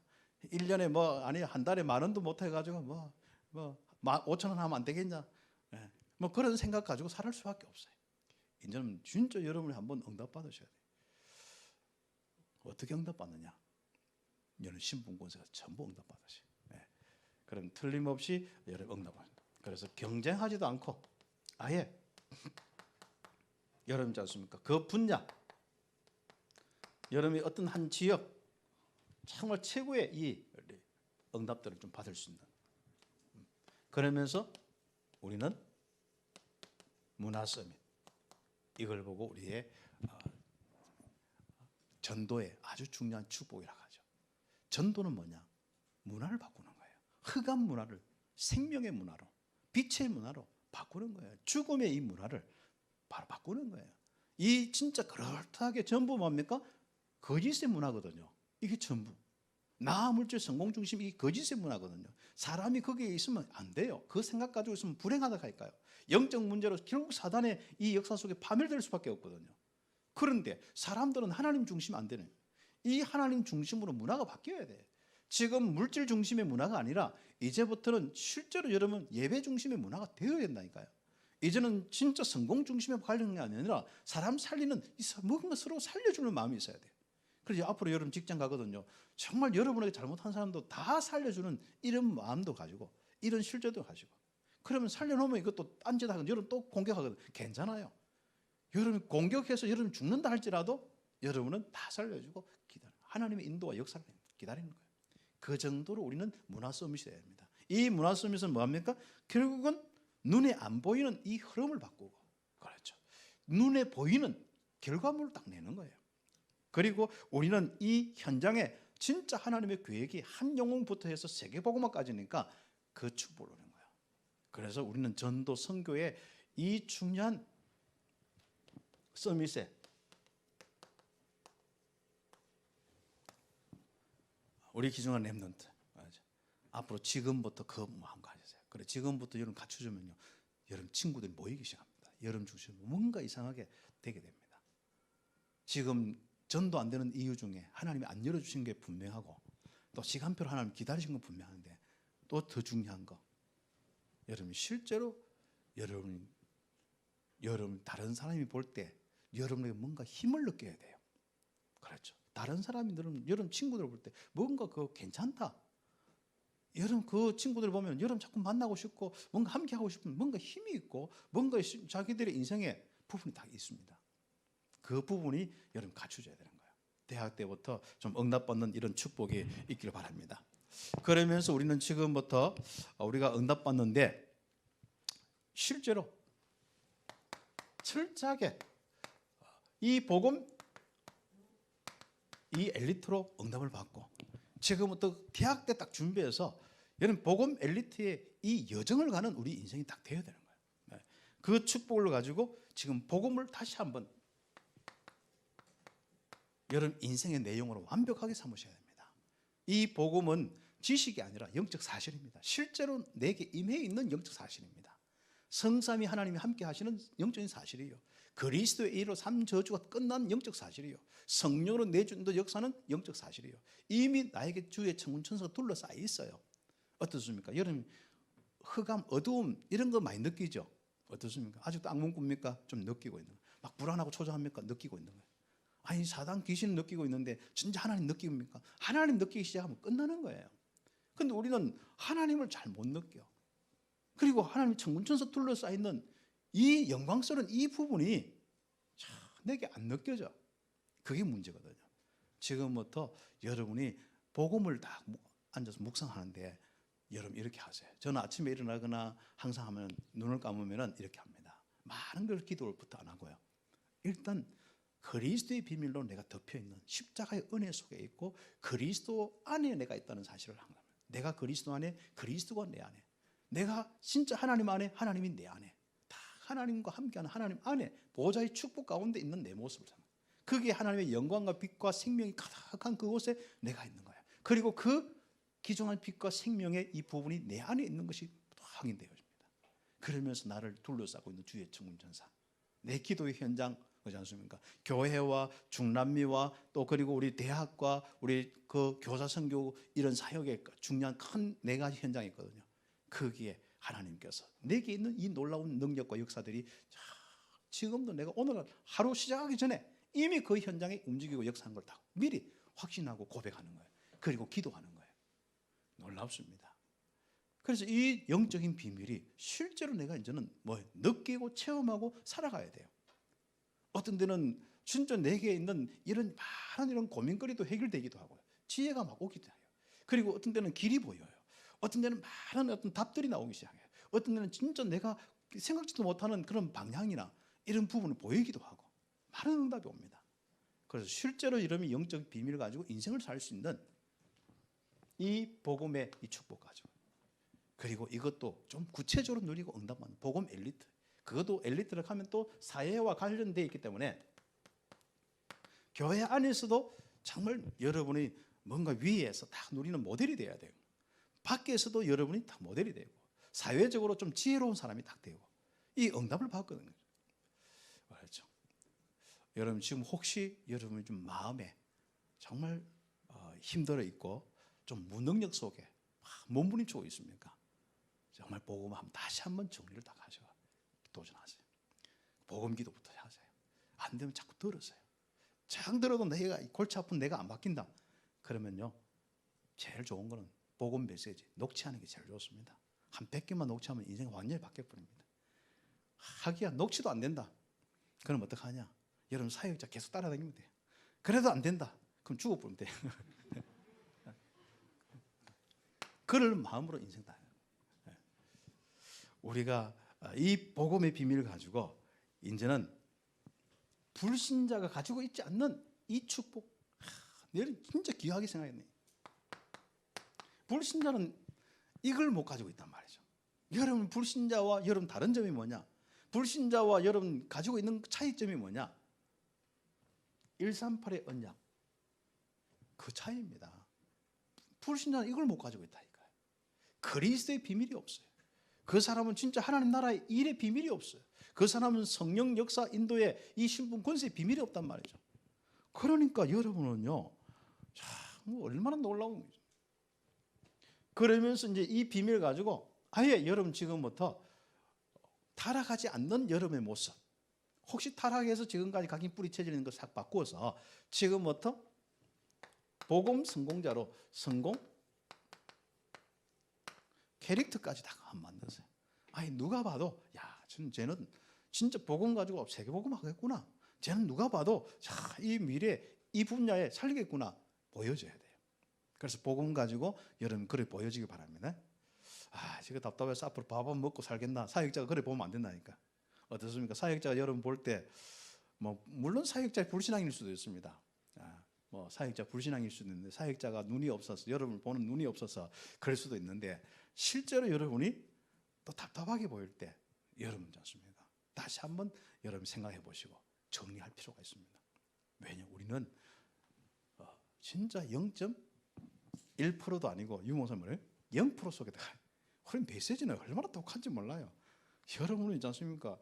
1년에 뭐 아니 한 달에 10,000원도 못 해가지고 뭐 5,000원 하면 안 되겠냐? 뭐 그런 생각 가지고 살을 수밖에 없어요. 이제는 진짜 여러분이 한번 응답 받으셔야 돼요. 어떻게 응답 받느냐? 여러분 신분권세가 전부 응답 받으셔요. 그럼 틀림없이 여러분 응답 받습니다. 그래서 경쟁하지도 않고 아예 여러분 있지 않습니까? 그 분야 여러분이 어떤 한 지역 정말 최고의 이 응답들을 좀 받을 수 있는 그러면서 우리는 문화 서밋 이걸 보고 우리의 전도의 아주 중요한 축복이라고 하죠. 전도는 뭐냐? 문화를 바꾸는 거예요. 흑암 문화를 생명의 문화로 빛의 문화로 바꾸는 거예요. 죽음의 이 문화를 바로 바꾸는 거예요. 이 진짜 그럴듯하게 전부 뭡니까? 거짓의 문화거든요. 이게 전부. 나 물질 성공 중심 이 거짓의 문화거든요. 사람이 거기에 있으면 안 돼요. 그 생각 가지고 있으면 불행하다 할까요? 영적 문제로 결국 사단의 이 역사 속에 파멸될 수밖에 없거든요. 그런데 사람들은 하나님 중심 안 되는 이 하나님 중심으로 문화가 바뀌어야 돼. 지금 물질 중심의 문화가 아니라 이제부터는 실제로 여러분 예배 중심의 문화가 되어야 된다니까요. 이제는 진짜 성공 중심에 관련된 게 아니라 사람 살리는 뭔가 서로 살려주는 마음이 있어야 돼요. 그래서 앞으로 여러분 직장 가거든요. 정말 여러분에게 잘못한 사람도 다 살려주는 이런 마음도 가지고 이런 실제도 가지고 그러면 살려놓으면 이것도 딴짓하고 여러분 또 공격하거든요. 괜찮아요. 여러분 공격해서 여러분 죽는다 할지라도 여러분은 다 살려주고 기다려. 하나님의 인도와 역사를 기다리는 거예요. 그 정도로 우리는 문화 서밋이 돼야 됩니다. 이 문화 서밋은 뭐합니까? 결국은 눈에 안 보이는 이 흐름을 바꾸고 그렇죠. 눈에 보이는 결과물을 딱 내는 거예요. 그리고 우리는 이 현장에 진짜 하나님의 계획이 한 영혼부터 해서 세계복음화까지니까 그 축복을 얻는 거예요. 그래서 우리는 전도 선교의 이 중요한 서밋에 우리 기중한 렘넌트 앞으로 지금부터 그 마음 가지세요. 그래 지금부터 여러분 갖춰주면요, 여러분 친구들이 모이기 시작합니다. 여러분 중심으로 뭔가 이상하게 되게 됩니다. 지금 전도 안 되는 이유 중에 하나님이 안 열어주신 게 분명하고 또 시간표로 하나님 기다리신 건 분명한데 또 더 중요한 거 여러분 실제로 여러분 다른 사람이 볼 때 여러분에게 뭔가 힘을 느껴야 돼요. 그렇죠. 다른 사람이 여러분 친구들 볼 때 뭔가 그거 괜찮다. 여러분 그 친구들 보면 여러분 자꾸 만나고 싶고 뭔가 함께 하고 싶은 뭔가 힘이 있고 뭔가 자기들의 인생에 부분이 다 있습니다. 그 부분이 여러분 갖춰져야 되는 거예요. 대학 때부터 좀 응답받는 이런 축복이 있기를 바랍니다. 그러면서 우리는 지금부터 우리가 응답받는데 실제로 철저하게 이 복음 이 엘리트로 응답을 받고 지금부터 대학 때 딱 준비해서 여러분 복음 엘리트의 이 여정을 가는 우리 인생이 딱 되어야 되는 거예요. 그 축복을 가지고 지금 복음을 다시 한번 여러분 인생의 내용으로 완벽하게 삼으셔야 됩니다. 이 복음은 지식이 아니라 영적 사실입니다. 실제로 내게 임해 있는 영적 사실입니다. 성삼위 하나님이 함께 하시는 영적인 사실이에요. 그리스도의 일로 삶 저주가 끝난 영적 사실이에요. 성령으로 내준도 역사는 영적 사실이에요. 이미 나에게 주의 천군 천사가 둘러싸여 있어요. 어떻습니까? 여러분 흑암, 어두움 이런 거 많이 느끼죠? 어떻습니까? 아직도 악몽 꿉니까? 좀 느끼고 있는 거예요. 막 불안하고 초조합니까? 느끼고 있는 거예요. 아니 사단 귀신 느끼고 있는데 진짜 하나님 느낍니까? 하나님 느끼기 시작하면 끝나는 거예요. 근데 우리는 하나님을 잘 못 느껴. 그리고 하나님 천군천사 둘러싸여 있는 이 영광스러운 이 부분이 내게 안 느껴져. 그게 문제거든요. 지금부터 여러분이 복음을 딱 앉아서 묵상하는데 여러분 이렇게 하세요. 저는 아침에 일어나거나 항상 하면 눈을 감으면 이렇게 합니다. 많은 걸 기도부터 안 하고요. 일단 그리스도의 비밀로 내가 덮여있는 십자가의 은혜 속에 있고 그리스도 안에 내가 있다는 사실을 항상 내가 그리스도 안에, 그리스도가 내 안에, 내가 진짜 하나님 안에, 하나님이 내 안에, 다 하나님과 함께하는 하나님 안에 보좌의 축복 가운데 있는 내 모습을 생각합니다. 그게 하나님의 영광과 빛과 생명이 가득한 그곳에 내가 있는 거예요. 그리고 그 기존한 빛과 생명의 이 부분이 내 안에 있는 것이 확인되어집니다. 그러면서 나를 둘러싸고 있는 주의 천군천사, 내 기도의 현장, 그렇지 않습니까? 교회와 중남미와 또 그리고 우리 대학과 우리 그 교사 선교 이런 사역에 중요한 큰 네 가지 현장이 있거든요. 거기에 하나님께서 내게 있는 이 놀라운 능력과 역사들이 지금도 내가 오늘 하루 시작하기 전에 이미 그 현장에 움직이고 역사한 걸 다 미리 확신하고 고백하는 거예요. 그리고 기도하는 거예요. 놀랍습니다. 그래서 이 영적인 비밀이 실제로 내가 이제는 뭐 느끼고 체험하고 살아가야 돼요. 어떤 데는 진짜 내게 있는 이런 많은 이런 고민거리도 해결되기도 하고요. 지혜가 막 오기도 해요. 그리고 어떤 데는 길이 보여요. 어떤 데는 많은 어떤 답들이 나오기 시작해요. 어떤 데는 진짜 내가 생각지도 못하는 그런 방향이나 이런 부분을 보이기도 하고 많은 응답이 옵니다. 그래서 실제로 이러면 영적 비밀을 가지고 인생을 살 수 있는 이 복음의 이 축복 가지고, 그리고 이것도 좀 구체적으로 누리고 응답하는 복음 엘리트, 그것도 엘리트를 하면 또 사회와 관련되어 있기 때문에 교회 안에서도 정말 여러분이 뭔가 위에서 다 누리는 모델이 돼야 돼요. 밖에서도 여러분이 다 모델이 되고 사회적으로 좀 지혜로운 사람이 딱 되고 이 응답을 받거든요. 그렇죠. 여러분 지금 혹시 여러분이 좀 마음에 정말 힘들어 있고 좀 무능력 속에 몸부림치고 있습니까? 정말 복음 한번 다시 한번 정리를 딱 하셔 도전하세요. 복음 기도부터 하세요. 안 되면 자꾸 들으세요. 장 들어도 내가 골치 아픈 내가 안 바뀐다. 그러면요 제일 좋은 거는 복음 메시지 녹취하는 게 제일 좋습니다. 한 100개만 녹취하면 인생 완전히 바뀌어버립니다. 하기야 녹취도 안 된다. 그럼 어떡하냐? 여러분 사역자 계속 따라다니면 돼요. 그래도 안 된다. 그럼 죽어버리면 돼요. 그럴 마음으로 인생 다 해요. 우리가 이 복음의 비밀을 가지고 이제는 불신자가 가지고 있지 않는 이 축복, 내가 진짜 귀하게 생각했네. 불신자는 이걸 못 가지고 있단 말이죠. 여러분 불신자와 여러분 다른 점이 뭐냐? 불신자와 여러분 가지고 있는 차이점이 뭐냐? 138의 언약, 그 차이입니다. 불신자는 이걸 못 가지고 있다니까요. 그리스도의 비밀이 없어요. 그 사람은 진짜 하나님 나라의 일의 비밀이 없어요. 그 사람은 성령 역사 인도의 이 신분 권세의 비밀이 없단 말이죠. 그러니까 여러분은요 참 얼마나 놀라운 거죠. 그러면서 이제 이 비밀을 가지고 아예 여러분 지금부터 타락하지 않는 여러분의 모습, 혹시 타락해서 지금까지 각인 뿌리 쳐지는 걸 싹 바꾸어서 지금부터 복음 성공자로 성공 캐릭터까지 다 만드세요. 아니 누가 봐도 야 쟤는 진짜 복음 가지고 세계복음 하겠구나. 쟤는 누가 봐도 자, 이 미래 이 분야에 살리겠구나 보여줘야 돼요. 그래서 복음 가지고 여러분 그래 보여지기 바랍니다. 아 지금 답답해서 앞으로 밥은 먹고 살겠나? 사역자가 그래 보면 안 된다니까. 어떻습니까? 사역자가 여러분 볼 때 뭐 물론 사역자 불신앙일 수도 있습니다. 뭐 사역자 불신앙일 수도 있는데 사역자가 눈이 없어서 여러분을 보는 눈이 없어서 그럴 수도 있는데 실제로 여러분이 또 답답하게 보일 때 여러분 좋습니까? 다시 한번 여러분 생각해 보시고 정리할 필요가 있습니다. 왜냐 우리는 진짜 0.1 1%도 아니고 유목사님을 0% 속에다가 그런 메시지는 얼마나 독한지 몰라요. 여러분은 있지 않습니까?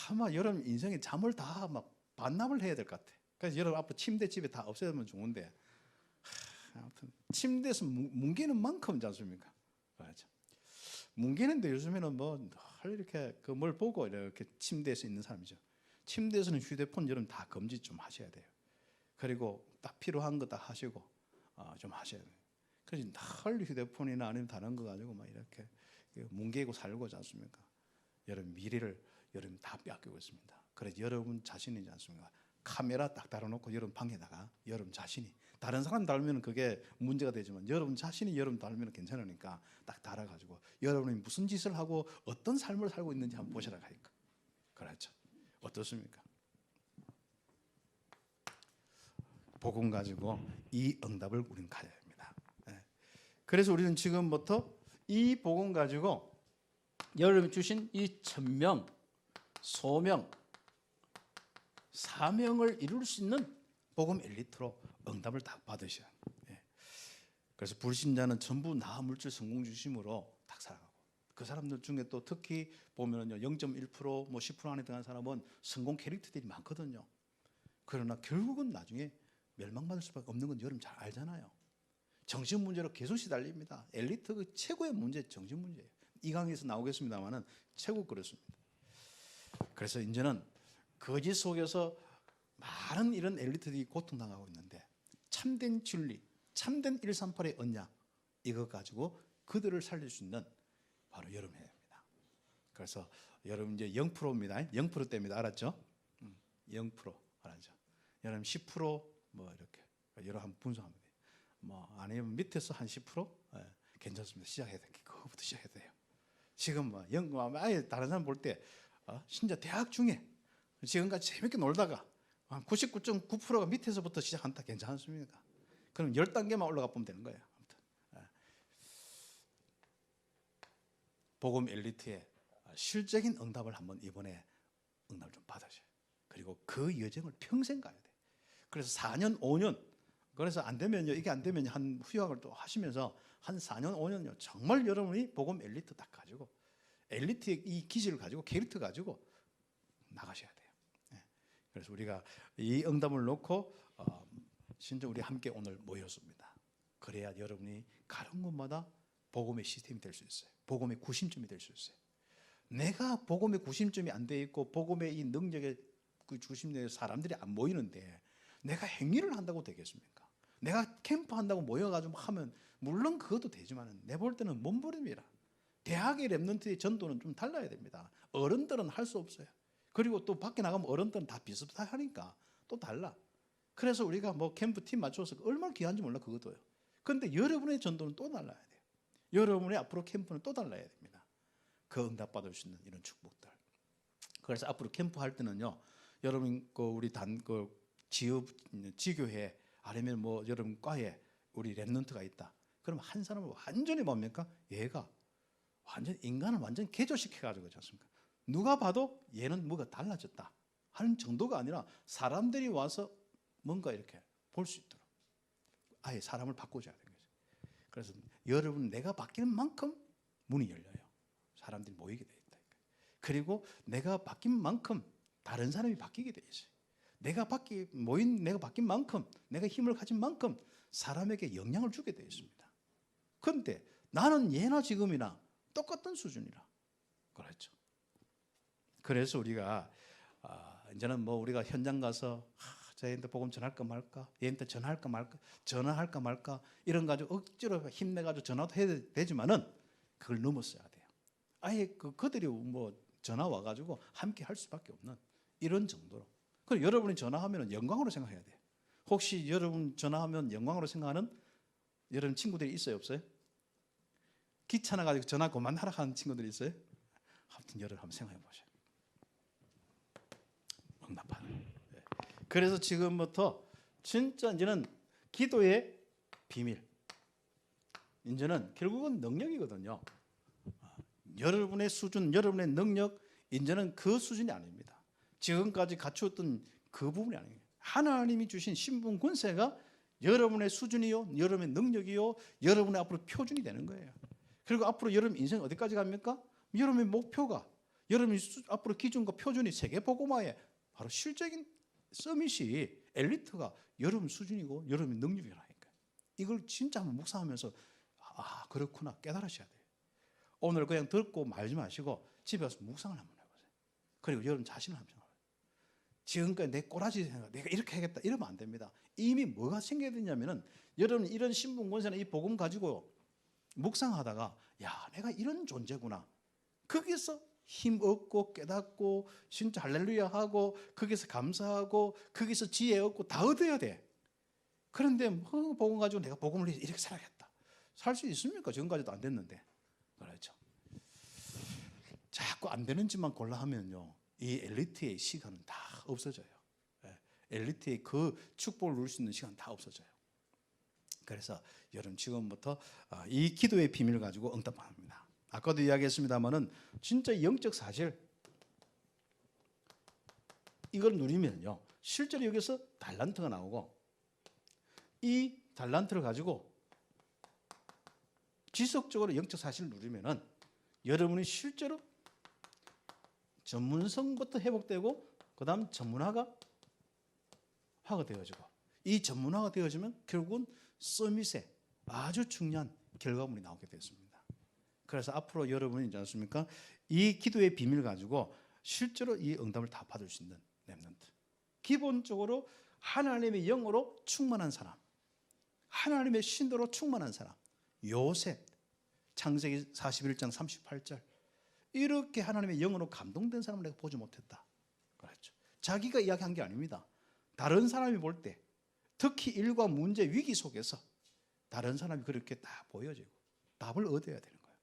아마 여러분 인생에 잠을 다 막 반납을 해야 될 것 같아. 그래서 여러분 앞으로 침대 집에 다 없애면 좋은데, 아무튼 침대에서 뭉개는 만큼 있지 않습니까? 맞아. 뭉개는데 요즘에는 뭐 이렇게 그 뭘 보고 이렇게 침대에서 있는 사람이죠. 침대에서는 휴대폰 여러분 다 금지 좀 하셔야 돼요. 그리고 딱 필요한 거 다 하시고 좀 하셔야 돼요. 그래서 늘 휴대폰이나 아니면 다른 거 가지고 막 이렇게 뭉개고 살고 있지 않습니까? 여러분 미래를 여러분 다 뺏기고 있습니다. 그래서 여러분 자신이지 않습니까? 카메라 딱 달아놓고 여러분 방에다가 여러분 자신이, 다른 사람 달면 그게 문제가 되지만 여러분 자신이 여러분 달면 괜찮으니까 딱 달아가지고 여러분이 무슨 짓을 하고 어떤 삶을 살고 있는지 한번 보시라 하니까. 그렇죠? 어떻습니까? 복음 가지고 이 응답을 우리는 가져야 합니다. 그래서 우리는 지금부터 이 복음 가지고 여러분이 주신 이 천명, 소명, 사명을 이룰 수 있는 복음 엘리트로 응답을 딱 받으셔야 해요. 그래서 불신자는 전부 나 물질 성공 중심으로 딱 살아가고, 그 사람들 중에 또 특히 보면요 0.1% 뭐 10% 안에 들어간 사람은 성공 캐릭터들이 많거든요. 그러나 결국은 나중에 멸망받을 수밖에 없는 건 여러분 잘 알잖아요. 정신 문제로 계속 시달립니다. 엘리트 그 최고의 문제 정신 문제예요. 이 강의에서 나오겠습니다만은 최고 그렇습니다. 그래서 이제는 거짓 속에서 많은 이런 엘리트들이 고통당하고 있는데, 참된 진리, 참된 138의 언약, 이것 가지고 그들을 살릴 수 있는 바로 여러분입니다. 그래서 여러분 이제 0%입니다. 0%대입니다. 알았죠? 0% 알았죠? 여러분 10%뭐 이렇게 여러 한 분석하면 돼요. 뭐 아니면 밑에서 한 10%? 괜찮습니다. 시작해야 돼요. 그거부터 시작해야 돼요. 지금 뭐 아예 다른 사람 볼 때 진짜 대학 중에 지금까지 재밌게 놀다가 99.9%가 밑에서부터 시작한다. 괜찮습니까? 그럼 10단계만 올라가 보면 되는 거예요. 아무튼 복음 엘리트의 실적인 응답을 한번 이번에 응답을 좀 받으셔요. 그리고 그 여정을 평생 가야 돼요. 그래서 4년, 5년, 그래서 안 되면요, 이게 안 되면 한 휴학을 또 하시면서 한 4년, 5년요, 정말 여러분이 복음 엘리트 딱 가지고 엘리트의 이 기질을 가지고 캐릭터 가지고 나가셔야 돼요. 그래서 우리가 이 응답을 놓고 진짜 우리 함께 오늘 모였습니다. 그래야 여러분이 가는 곳마다 복음의 시스템이 될 수 있어요. 복음의 구심점이 될 수 있어요. 내가 복음의 구심점이 안 돼 있고 복음의 이 능력의 그 중심에 사람들이 안 모이는데 내가 행위를 한다고 되겠습니까? 내가 캠프 한다고 모여가지고 하면 물론 그것도 되지만 내 볼 때는 몸부림이라. 대학의 랩런트의 전도는 좀 달라야 됩니다. 어른들은 할 수 없어요. 그리고 또 밖에 나가면 어른들은 다 비슷하니까 또 달라. 그래서 우리가 뭐 캠프 팀 맞춰서 얼마나 귀한지 몰라 그것도요. 그런데 여러분의 전도는 또 달라야 돼요. 여러분의 앞으로 캠프는 또 달라야 됩니다. 그 응답받을 수 있는 이런 축복들. 그래서 앞으로 캠프 할 때는요, 여러분 그 우리 지교회 아니면 뭐 여러분 과에 우리 랩런트가 있다. 그럼 한 사람을 완전히 뭡니까? 얘가 완전 인간을 완전 개조시켜 가지고 그렇지 않습니까? 누가 봐도 얘는 뭐가 달라졌다 하는 정도가 아니라 사람들이 와서 뭔가 이렇게 볼 수 있도록 아예 사람을 바꿔줘야 되는 거죠. 그래서 여러분 내가 바뀌는 만큼 문이 열려요. 사람들이 모이게 돼 있다. 그리고 내가 바뀐 만큼 다른 사람이 바뀌게 돼 있어요. 내가 바뀐 만큼, 내가 힘을 가진 만큼 사람에게 영향을 주게 돼 있습니다. 그런데 나는 예나 지금이나 똑같은 수준이라 그렇죠. 그래서 우리가 이제는 뭐 우리가 현장 가서 저희한테 복음 전할까 말까, 얘한테 전화할까 말까 이런 가지고 억지로 힘내가지고 전화도 해야 되지만은 그걸 넘었어야 돼요. 아예 그들이 뭐 전화 와가지고 함께 할 수밖에 없는 이런 정도로. 그럼 여러분이 전화하면 영광으로 생각해야 돼요. 혹시 여러분 전화하면 영광으로 생각하는 여러분 친구들이 있어요, 없어요? 귀찮아가지고 전화 그만하라 하는 친구들이 있어요? 아무튼 여러분 한번 생각해 보세요. 응답하는. 그래서 지금부터 진짜 이제는 기도의 비밀. 이제는 결국은 능력이거든요. 여러분의 수준, 여러분의 능력, 이제는 그 수준이 아닙니다. 지금까지 갖추었던 그 부분이 아니에요. 하나님이 주신 신분 권세가 여러분의 수준이요, 여러분의 능력이요, 여러분의 앞으로 표준이 되는 거예요. 그리고 앞으로 여러분 인생 어디까지 갑니까? 여러분의 목표가, 여러분의 앞으로 기준과 표준이 세계복음화의 바로 실적인 서밋이, 엘리트가 여러분 수준이고 여러분 능력이라니까요. 이걸 진짜 한번 묵상하면서 그렇구나 깨달으셔야 돼요. 오늘 그냥 듣고 말지 마시고 집에 가서 묵상을 한번 해보세요. 그리고 여러분 자신을 한번 생각해보세요. 지금까지 내 꼬라지 생각, 내가 이렇게 하겠다 이러면 안 됩니다. 이미 뭐가 생겨야 되냐면은 여러분 이런 신분 권세나 이 복음 가지고 묵상하다가 내가 이런 존재구나. 거기서 힘 얻고 깨닫고 진짜 할렐루야 하고 거기서 감사하고 거기서 지혜 얻고 다 얻어야 돼. 그런데 복음 가지고 내가 복음을 위해서 이렇게 살아야겠다. 살 수 있습니까? 지금까지도 안 됐는데. 그렇죠. 자꾸 안 되는 짓만 골라 하면요, 이 엘리트의 시간은 다 없어져요. 엘리트의 그 축복을 누릴 수 있는 시간 다 없어져요. 그래서 여러분 지금부터 이 기도의 비밀을 가지고 응답합니다. 아까도 이야기했습니다만은 진짜 영적 사실 이걸 누리면요, 실제로 여기서 달란트가 나오고 이 달란트를 가지고 지속적으로 영적 사실을 누리면은 여러분이 실제로 전문성부터 회복되고 그다음 전문화가 되어지고, 이 전문화가 되어지면 결국은 서밋에 아주 중요한 결과물이 나오게 됐습니다. 그래서 앞으로 여러분이 있지 않습니까? 이 기도의 비밀 가지고 실제로 이 응답을 다 받을 수 있는 렘넌트. 기본적으로 하나님의 영으로 충만한 사람, 하나님의 신도로 충만한 사람, 요셉, 창세기 41장 38절, 이렇게 하나님의 영으로 감동된 사람을 내가 보지 못했다. 그렇죠. 자기가 이야기한 게 아닙니다. 다른 사람이 볼 때, 특히 일과 문제, 위기 속에서 다른 사람이 그렇게 다 보여지고 답을 얻어야 되는 거예요.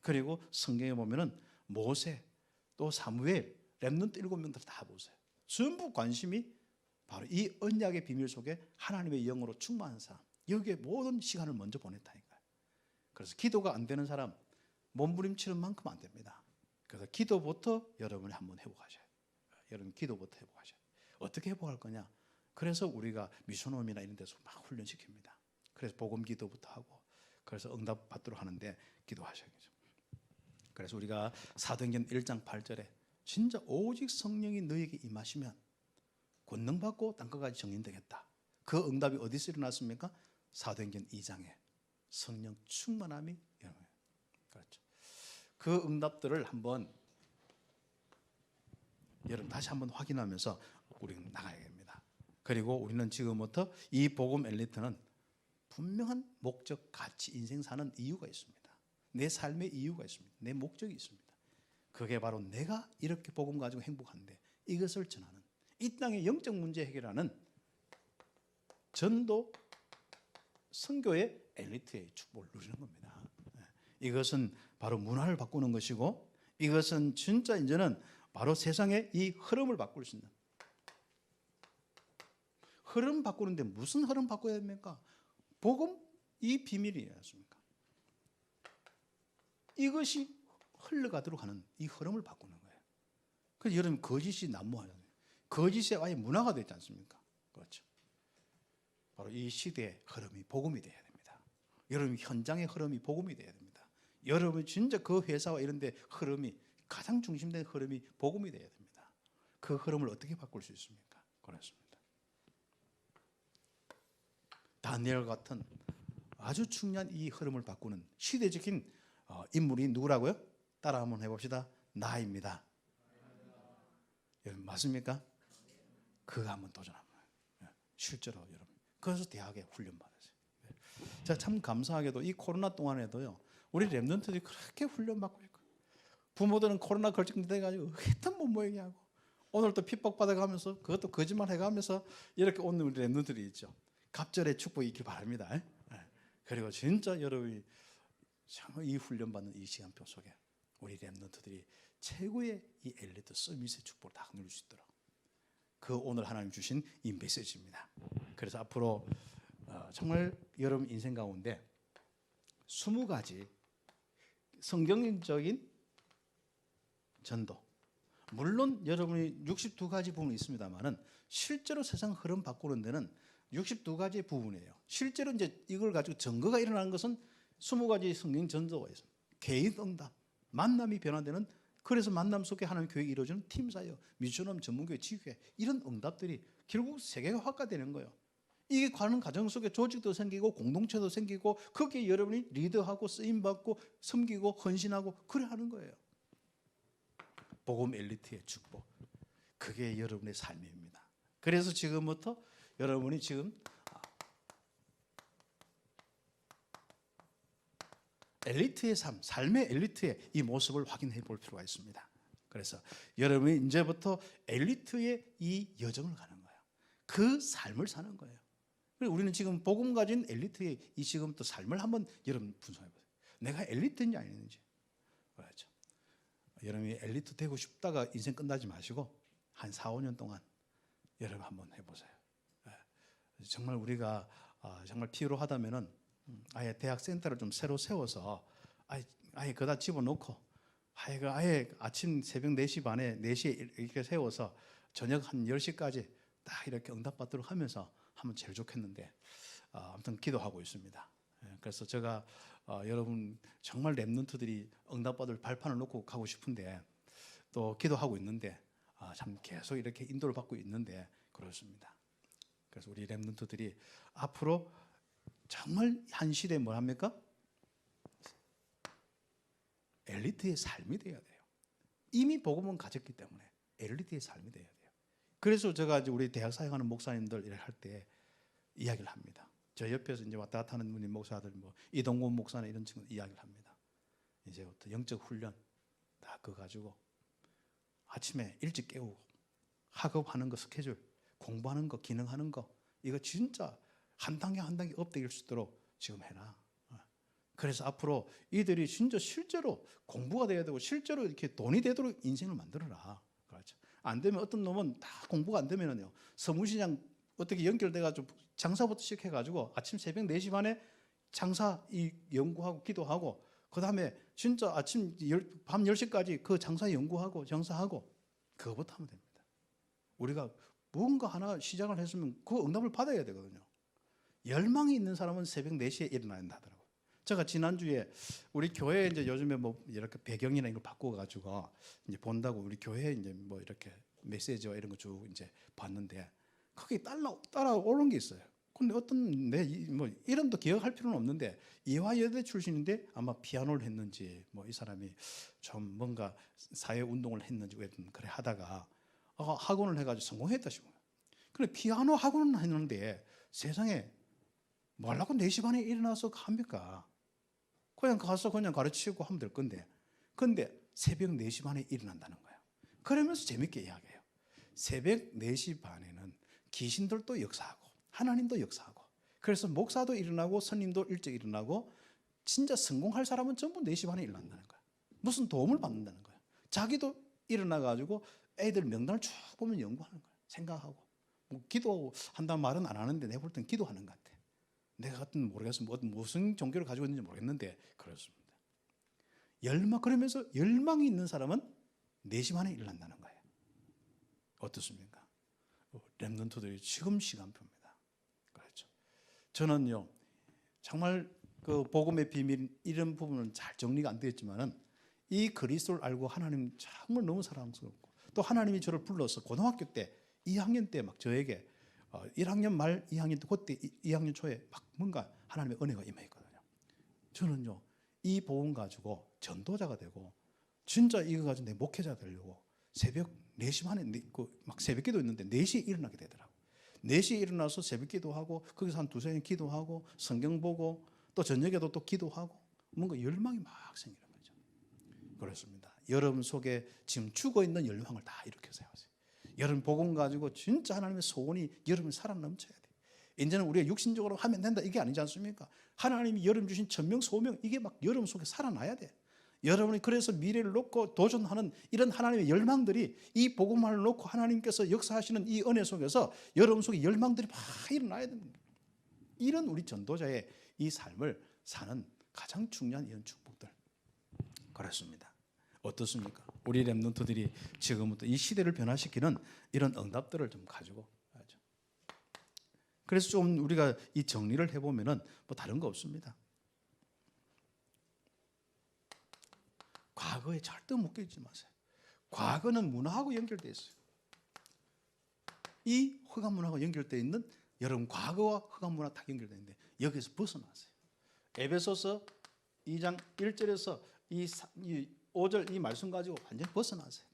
그리고 성경에 보면은 모세, 또 사무엘, 렘넌트 7명들 다 보세요. 전부 관심이 바로 이 언약의 비밀 속에 하나님의 영으로 충만한 사람, 여기에 모든 시간을 먼저 보냈다니까요. 그래서 기도가 안 되는 사람, 몸부림치는 만큼 안 됩니다. 그래서 기도부터 여러분이 한번 회복하셔야 돼요. 여러분 기도부터 회복하셔야 돼요. 어떻게 회복할 거냐? 그래서 우리가 미션홈이나 이런 데서 막 훈련시킵니다. 그래서 복음 기도부터 하고, 그래서 응답 받도록 하는데 기도하셔야죠. 그래서 우리가 사도행전 1장 8절에 진짜 오직 성령이 너에게 임하시면 권능 받고 땅끝까지 정인되겠다. 그 응답이 어디서 일어났습니까? 사도행전 2장에 성령 충만함이 일어나요. 그렇죠. 그 응답들을 한번 여러분 다시 한번 확인하면서 우리는 나가야 됩니다. 그리고 우리는 지금부터 이 복음 엘리트는 분명한 목적, 가치, 인생 사는 이유가 있습니다. 내 삶의 이유가 있습니다. 내 목적이 있습니다. 그게 바로 내가 이렇게 복음 가지고 행복한데 이것을 전하는, 이 땅의 영적 문제 해결하는 전도 선교의 엘리트의 축복을 누리는 겁니다. 이것은 바로 문화를 바꾸는 것이고, 이것은 진짜 이제는 바로 세상의 이 흐름을 바꿀 수 있는, 흐름 바꾸는데 무슨 흐름 바꿔야 됩니까? 복음 이 비밀이지 않습니까? 이것이 흘러가도록 하는 이 흐름을 바꾸는 거예요. 그래서 여러분 거짓이 난무하잖아요. 거짓의 아예 문화가 되지 않습니까? 그렇죠. 바로 이 시대의 흐름이 복음이 되어야 됩니다. 여러분 현장의 흐름이 복음이 되어야 됩니다. 여러분 진짜 그 회사와 이런 데 흐름이 가장 중심된 흐름이 복음이 되어야 됩니다. 그 흐름을 어떻게 바꿀 수 있습니까? 그렇습니다. 다니엘 같은 아주 중요한 이 흐름을 바꾸는 시대적인 인물이 누구라고요? 따라 한번 해봅시다. 나입니다. 여러분 맞습니까? 그거 한번 도전하면 실제로 여러분. 그래서 대학에 훈련 받으세요. 제가 참 감사하게도 이 코로나 동안에도요, 우리 렘넌트들이 그렇게 훈련 받고 있고, 부모들은 코로나 걸증돼가지고 하여튼 못 모이게 하고, 오늘 또 핍박 받아가면서 그것도 거짓말 해가면서 이렇게 오는 우리 렘넌트들이 있죠. 갑절의 축복이 있길 바랍니다. 그리고 진짜 여러분이 이 훈련 받는 이 시간표 속에 우리 렘넌트들이 최고의 이 엘리트 서밋의 축복을 다 누릴 수 있도록, 그 오늘 하나님 주신 이 메시지입니다. 그래서 앞으로 정말 여러분 인생 가운데 20가지 성경적인 전도, 물론 여러분이 62가지 부분이 있습니다만은 실제로 세상 흐름 바꾸는 데는 62가지의 부분이에요. 실제로 이제 이걸 가지고 증거가 일어나는 것은 20가지 성경 전도가 있습니다. 개인 응답, 만남이 변화되는, 그래서 만남 속에 하나님 교회가 이루어지는 팀사역, 미션홈 전문교회 지교회, 이런 응답들이 결국 세계가 확대되는 거예요. 이게 가는 과정 속에 조직도 생기고 공동체도 생기고 거기에 여러분이 리더하고 쓰임받고 섬기고 헌신하고 그래 하는 거예요. 복음 엘리트의 축복, 그게 여러분의 삶입니다. 그래서 지금부터 여러분이 지금 엘리트의 삶, 삶의 엘리트의 이 모습을 확인해 볼 필요가 있습니다. 그래서 여러분이 이제부터 엘리트의 이 여정을 가는 거예요. 그 삶을 사는 거예요. 우리는 지금 복음 가진 엘리트의 이 지금부터 삶을 한번 여러분 분석해 보세요. 내가 엘리트인지 아니는지. 그렇죠. 여러분이 엘리트 되고 싶다가 인생 끝나지 마시고 한 4, 5년 동안 여러분 한번 해보세요. 정말 우리가 정말 필요하다면은 아예 대학 센터를 좀 새로 세워서 아예 그다 집어넣고 아예 아침 새벽 4시 반에 4시에 이렇게 세워서 저녁 한 10시까지 딱 이렇게 응답받도록 하면서 하면 제일 좋겠는데 아무튼 기도하고 있습니다. 그래서 제가 여러분 정말 렘넌트들이 응답받을 발판을 놓고 가고 싶은데 또 기도하고 있는데 참 계속 이렇게 인도를 받고 있는데 그렇습니다. 그래서 우리 렘넌트들이 앞으로 정말 한 시대에 뭘 합니까? 엘리트의 삶이 돼야 돼요. 이미 복음은 가졌기 때문에 엘리트의 삶이 돼야 돼요. 그래서 제가 이제 우리 대학 사역하는 목사님들 일을 할 때 이야기를 합니다. 저 옆에서 이제 왔다 갔다 하는 분이 목사들 뭐 이동곤 목사나 이런 친구 이야기를 합니다. 이제부터 영적 훈련 다 그거 가지고 아침에 일찍 깨우고 학업하는 거 스케줄, 공부하는 거, 기능하는 거 이거 진짜 한 단계 한 단계 업되길 수 있도록 지금 해놔. 그래서 앞으로 이들이 진짜 실제로 공부가 돼야 되고 실제로 이렇게 돈이 되도록 인생을 만들어라. 그렇죠. 안 되면 어떤 놈은 다 공부가 안 되면은요 서문시장 어떻게 연결돼가지고 장사부터 시작해가지고 아침 새벽 4시 반에 장사 이 연구하고 기도하고 그 다음에 진짜 아침 밤 10시까지 그 장사 연구하고 장사하고 그거부터 하면 됩니다. 우리가 뭔가 하나 시작을 했으면 그 응답을 받아야 되거든요. 열망이 있는 사람은 새벽 4시에 일어나야 한다더라고요. 제가 지난주에 우리 교회 이제 요즘에 뭐 이렇게 배경이나 이걸 바꿔가지고 이제 본다고 우리 교회 이제 뭐 이렇게 메시지와 이런 거 쭉 이제 봤는데 거기 따라오는 게 있어요. 근데 어떤 뭐 이름도 기억할 필요는 없는데 이화여대 출신인데 아마 피아노를 했는지 뭐 이 사람이 좀 뭔가 사회 운동을 했는지 그래 하다가 학원을 해가지고 성공했다 싶어요. 근데 피아노 학원을 했는데 세상에 뭐라고 4시 반에 일어나서 합니까? 그냥 가서 그냥 가르치고 하면 될 건데 근데 새벽 4시 반에 일어난다는 거예요. 그러면서 재밌게 이야기해요. 새벽 4시 반에는 귀신들도 역사하고 하나님도 역사하고 그래서 목사도 일어나고 스님도 일찍 일어나고 진짜 성공할 사람은 전부 4시 반에 일어난다는 거예요. 무슨 도움을 받는다는 거예요. 자기도 일어나가지고 애들 명단을 쭉 보면 연구하는 거예요. 생각하고 뭐 기도한다는 말은 안 하는데 내가 볼 땐 기도하는 것 같아. 내가 같은 모르겠어 무슨 종교를 가지고 있는지 모르겠는데 그렇습니다. 그러면서 열망이 있는 사람은 4시 반에 일어난다는 거예요. 어떻습니까? 렘넌트들이 지금 시간표입니다. 그렇죠. 저는요 정말 그 복음의 비밀 이런 부분은 잘 정리가 안 되었지만은 이 그리스도를 알고 하나님 정말 너무 사랑스럽고 또 하나님이 저를 불러서 고등학교 때 2학년 때 막 저에게 1학년 말 2학년 때 그때 2학년 초에 막 뭔가 하나님의 은혜가 임했거든요. 저는요 이 복음 가지고 전도자가 되고 진짜 이거 가지고 내 목회자 되려고 새벽 4시 반에 막 새벽기도 있는데 4시에 일어나게 되더라고. 4시에 일어나서 새벽기도 하고 거기서 한 2시간 기도하고 성경 보고 또 저녁에도 또 기도하고 뭔가 열망이 막 생기는 거죠. 그렇습니다. 여러분 속에 지금 죽어있는 열망을 다 이렇게 세우세요. 여러분 복음 가지고 진짜 하나님의 소원이 여러분 살아 넘쳐야 돼요. 이제는 우리가 육신적으로 하면 된다 이게 아니지 않습니까? 하나님이 여러분 주신 천명 소명 이게 막 여러분 속에 살아나야 돼. 여러분이 그래서 미래를 놓고 도전하는 이런 하나님의 열망들이 이 복음을 놓고 하나님께서 역사하시는 이 은혜 속에서 여러분 속에 열망들이 막 일어나야 됩니다. 이런 우리 전도자의 이 삶을 사는 가장 중요한 이런 축복들 그렇습니다. 어떻습니까? 우리 렘넌트들이 지금부터 이 시대를 변화시키는 이런 응답들을 좀 가지고 가죠. 그래서 좀 우리가 이 정리를 해보면은 뭐 다른 거 없습니다. 과거에 절대 묶여있지 마세요. 과거는 문화하고 연결되어 있어요. 이 흑암 문화가 연결되어 있는, 여러분 과거와 흑암 문화 다 연결되어 있는데 여기서 벗어나세요. 에베소서 2장 1절에서 이 5절 이 말씀 가지고 완전히 벗어나세요.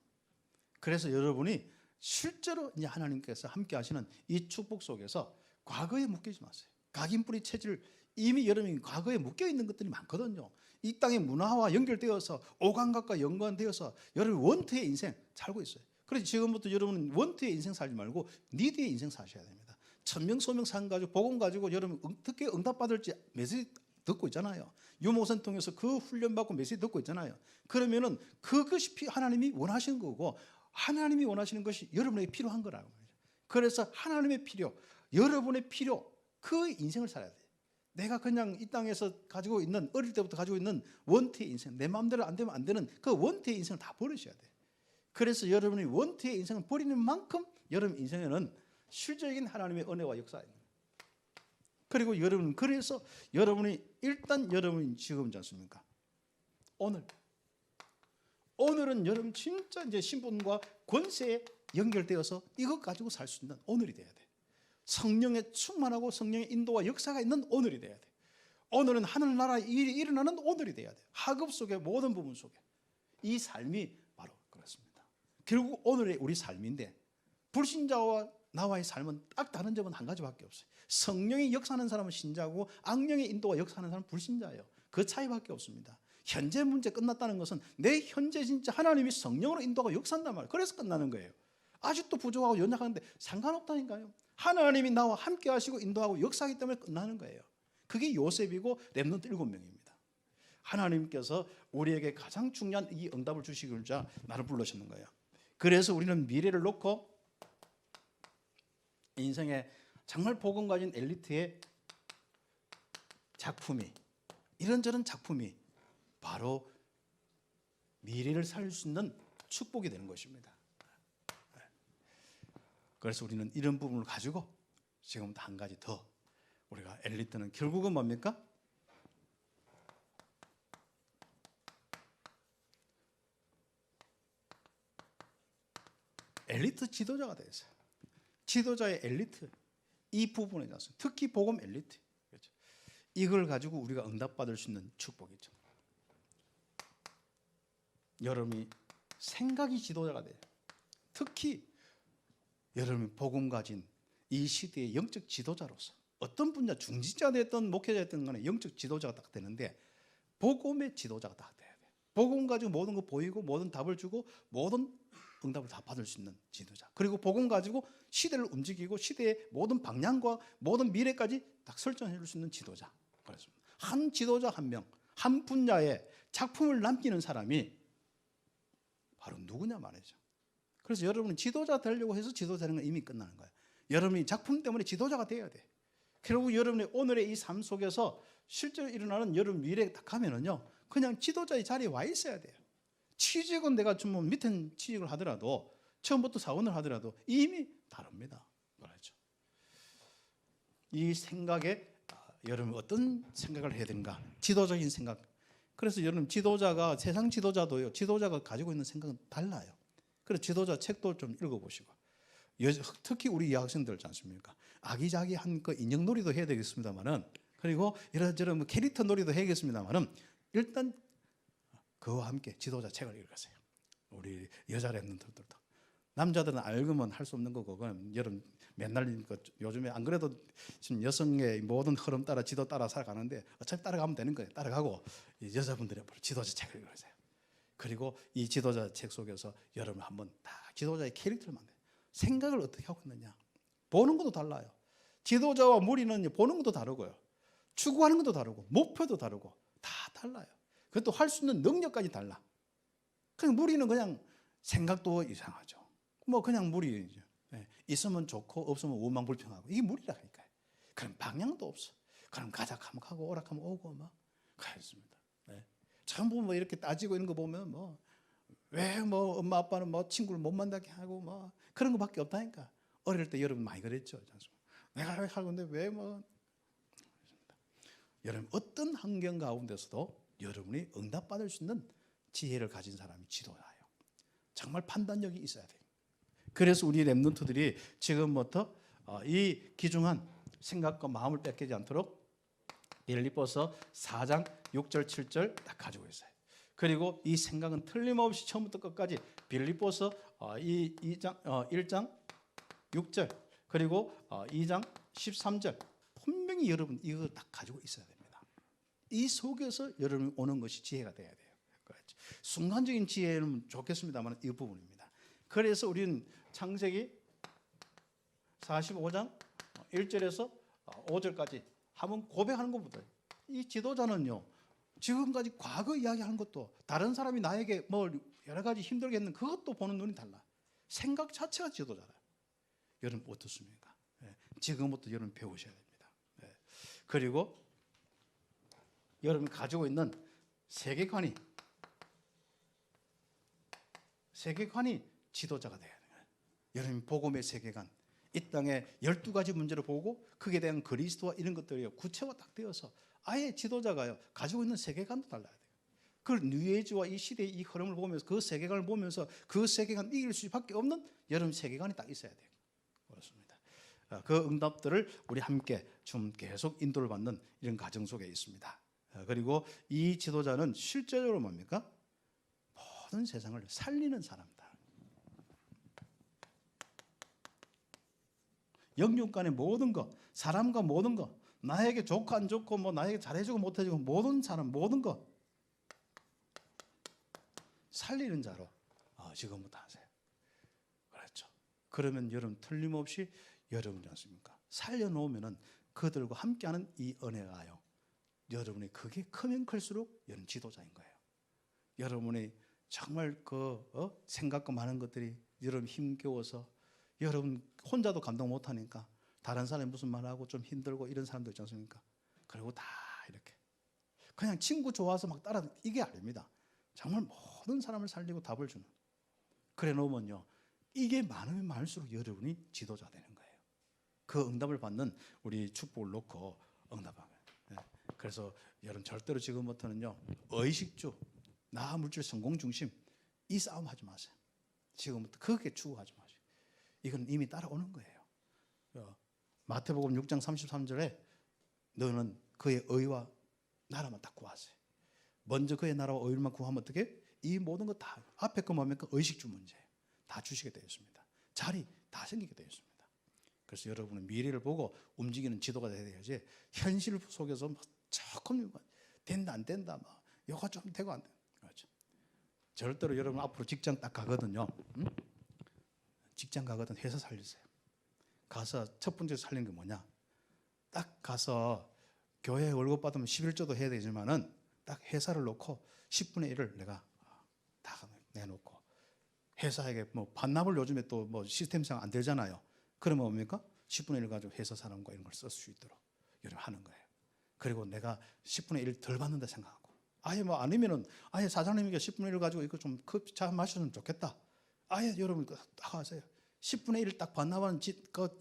그래서 여러분이 실제로 이제 하나님께서 함께 하시는 이 축복 속에서 과거에 묶이지 마세요. 각인뿌리 체질, 이미 여러분이 과거에 묶여 있는 것들이 많거든요. 이 땅의 문화와 연결되어서 오감각과 연관되어서 여러분 원투의 인생 살고 있어요. 그래서 지금부터 여러분은 원투의 인생 살지 말고 니드의 인생 사셔야 됩니다. 천명 소명 산 가지고 복음 가지고 여러분 어떻게 응답받을지 메시지 듣고 있잖아요. 유모선 통해서 그 훈련 받고 메시지 듣고 있잖아요. 그러면은 그것이 하나님이 원하시는 거고, 하나님이 원하시는 것이 여러분에게 필요한 거라고 말이죠. 그래서 하나님의 필요, 여러분의 필요, 그 인생을 살아야 돼요. 내가 그냥 이 땅에서 가지고 있는, 어릴 때부터 가지고 있는 원투의 인생, 내 마음대로 안 되면 안 되는 그 원투의 인생을 다 버리셔야 돼요. 그래서 여러분이 원투의 인생을 버리는 만큼 여러분 인생에는 실질적인 하나님의 은혜와 역사예요. 그리고 여러분, 그래서 여러분이 일단 여러분이 지금이지 않습니까? 오늘은 여러분 진짜 이제 신분과 권세에 연결되어서 이것 가지고 살 수 있는 오늘이 돼야 돼. 성령의 충만하고 성령의 인도와 역사가 있는 오늘이 돼야 돼. 오늘은 하늘나라의 일이 일어나는 오늘이 돼야 돼. 학업 속에 모든 부분 속에 이 삶이 바로 그렇습니다. 결국 오늘의 우리 삶인데, 불신자와 나와의 삶은 딱 다른 점은 한 가지밖에 없어요. 성령이 역사하는 사람은 신자고 악령의 인도와 역사하는 사람은 불신자예요. 그 차이밖에 없습니다. 현재 문제 끝났다는 것은 내 현재 진짜 하나님이 성령으로 인도하고 역사한단 말이에요. 그래서 끝나는 거예요. 아직도 부족하고 연약한데 상관없다니까요. 하나님이 나와 함께 하시고 인도하고 역사하기 때문에 끝나는 거예요. 그게 요셉이고 렘넌트 7명입니다. 하나님께서 우리에게 가장 중요한 이 응답을 주시고자 나를 불러주는 거예요. 그래서 우리는 미래를 놓고 인생에 정말 복음 가진 엘리트의 작품이, 이런저런 작품이 바로 미래를 살릴 수 있는 축복이 되는 것입니다. 그래서 우리는 이런 부분을 가지고 지금 한 가지 더, 우리가 엘리트는 결국은 뭡니까? 엘리트 지도자가 되어있어요. 지도자의 엘리트, 이 부분에 대해서 특히 복음 엘리트, 그렇죠? 이걸 가지고 우리가 응답받을 수 있는 축복이죠. 여러분이 생각이 지도자가 돼요. 특히 여러분이 복음 가진 이 시대의 영적 지도자로서, 어떤 분야 중직자 됐든 목회자 됐든 간에 영적 지도자가 딱 되는데, 복음의 지도자가 딱 돼야 돼요. 복음 가지고 모든 거 보이고 모든 답을 주고 모든 응답을 다 받을 수 있는 지도자, 그리고 복음 가지고 시대를 움직이고 시대의 모든 방향과 모든 미래까지 딱 설정해 줄 수 있는 지도자. 그렇습니다. 한 지도자 한 명, 한 분야에 작품을 남기는 사람이 바로 누구냐 말이죠. 그래서 여러분은 지도자 되려고 해서 지도자 되는 건 이미 끝나는 거예요. 여러분이 작품 때문에 지도자가 돼야 돼. 결국 여러분의 오늘의 이 삶 속에서 실제로 일어나는 여러분 미래에 딱 가면은요, 그냥 지도자의 자리에 와 있어야 돼요. 취직은 내가 좀 밑에 취직을 하더라도, 처음부터 사원을 하더라도 이미 다릅니다. 그렇죠. 이 생각에 여러분 어떤 생각을 해야 되는가? 지도적인 생각. 그래서 여러분 지도자가, 세상 지도자도요, 지도자가 가지고 있는 생각은 달라요. 그래서 지도자 책도 좀 읽어보시고, 특히 우리 여학생들 있지 않습니까? 아기자기한 그 인형놀이도 해야 되겠습니다만은, 그리고 이런저런 뭐 캐릭터 놀이도 해야겠습니다만은, 일단 그와 함께 지도자 책을 읽으세요. 우리 여자 랩런트들도. 남자들은 알고만 할 수 없는 거고, 그건 여러분 맨날 요즘에 안 그래도 지금 여성의 모든 흐름 따라 지도 따라 살아가는데 어차피 따라가면 되는 거예요. 따라가고 여자분들의 지도자 책을 읽으세요. 그리고 이 지도자 책 속에서 여러분 한번 다 지도자의 캐릭터를 만들어요. 생각을 어떻게 하고 있느냐. 보는 것도 달라요. 지도자와 무리는 보는 것도 다르고요. 추구하는 것도 다르고 목표도 다르고 다 달라요. 그것도 할 수 있는 능력까지 달라. 그냥 무리는 그냥 생각도 이상하죠. 뭐 그냥 무리죠. 있으면 좋고 없으면 원망불평하고, 이게 무리라니까요. 그럼 방향도 없어. 그럼 가자 하면 가고 오라 하면 오고 막 그렇습니다. 전부 뭐 이렇게 따지고 있는 거 보면 뭐 왜 뭐 엄마 아빠는 뭐 친구를 못 만나게 하고 뭐 그런 거밖에 없다니까. 어릴 때 여러분 많이 그랬죠. 내가 하는데 왜 뭐. 여러분 어떤 환경 가운데서도 여러분이 응답받을 수 있는 지혜를 가진 사람이 지도자예요. 정말 판단력이 있어야 돼요. 그래서 우리 렘넌트들이 지금부터 이 귀중한 생각과 마음을 뺏기지 않도록 빌립보서 4장 6절 7절 딱 가지고 있어요. 그리고 이 생각은 틀림없이 처음부터 끝까지 빌립보서 1장 6절 그리고 2장 13절 분명히 여러분 이거 딱 가지고 있어야 됩니다. 이 속에서 여러분이 오는 것이 지혜가 돼야 돼요. 그렇죠. 순간적인 지혜는 좋겠습니다만 이 부분입니다. 그래서 우리는 창세기 45장 1절에서 5절까지 한번 고백하는 것부터 이 지도자는요 지금까지 과거 이야기하는 것도 다른 사람이 나에게 뭘 여러 가지 힘들게 했는 그것도 보는 눈이 달라. 생각 자체가 지도자다. 여러분 어떻습니까? 지금부터 여러분 배우셔야 됩니다. 그리고 여러분이 가지고 있는 세계관이 지도자가 돼야 돼요. 여러분 복음의 세계관 이 땅에 12가지 문제를 보고 그에 대한 그리스도와 이런 것들이 구체화 딱 되어서 아예 지도자가요 가지고 있는 세계관도 달라야 돼요. 그 뉴에이지와 이 시대의 이 흐름을 보면서 그 세계관을 보면서 그 세계관 이길 수밖에 없는 여러분 세계관이 딱 있어야 돼요. 그렇습니다. 그 응답들을 우리 함께 좀 계속 인도를 받는 이런 과정 속에 있습니다. 그리고 이 지도자는 실제적으로 뭡니까? 모든 세상을 살리는 사람이다. 영육 간의 모든 것, 사람과 모든 것, 나에게 좋고 안 좋고 뭐 나에게 잘해주고 못해주고 모든 사람 모든 것 살리는 자로 지금부터 하세요. 그렇죠. 그러면 여러분 틀림없이 여러분이 않습니까? 살려놓으면은 그들과 함께하는 이 은혜가요. 여러분이 그게 크면 클수록 여러분 지도자인 거예요. 여러분이 정말 생각과 많은 것들이 여러분 힘겨워서 여러분 혼자도 감당 못하니까 다른 사람이 무슨 말하고 좀 힘들고 이런 사람도 있지 않습니까? 그리고 다 이렇게 그냥 친구 좋아서 막 따라 이게 아닙니다. 정말 모든 사람을 살리고 답을 주는 그래 놓으면요 이게 많으면 많을수록 여러분이 지도자 되는 거예요. 그 응답을 받는 우리 축복을 놓고 응답하면 그래서 여러분 절대로 지금부터는요 의식주 나 물질 성공 중심 이 싸움 하지 마세요. 지금부터 그게 추구하지 마세요. 이건 이미 따라오는 거예요. 마태복음 6장 33절에 너는 그의 의와 나라만 딱 구하세요. 먼저 그의 나라와 의만 구하면 어떻게? 이 모든 거 다 앞에 거 뭡니까? 의식주 문제예요. 다 주시게 되어 있습니다. 자리 다 생기게 되어 있습니다. 그래서 여러분은 미래를 보고 움직이는 지도가 돼야지 현실 속에서 조금 된다 안 된다 막 요거 좀 되고 안 돼. 그렇죠. 절대로 여러분 앞으로 직장 딱 가거든요. 직장 가거든 회사 살리세요. 가서 첫 번째 살린 게 뭐냐? 딱 가서 교회 월급 받으면 11조도 해야 되지만은 딱 회사를 놓고 10분의 1을 내가 다 내놓고 회사에게 뭐 반납을 요즘에 또 뭐 시스템상 안 되잖아요. 그러면 뭡니까? 10분의 1 가지고 회사 사람과 이런 걸 쓸 수 있도록 여러분 하는 거예요. 그리고 내가 10분의 1 덜 받는다 생각하고 아예 뭐 아니면은 아예 사장님에게 10분의 1 가지고 이거 좀 차 마셨으면 좋겠다. 아예 여러분 딱 하세요. 10분의 1 딱 반납하는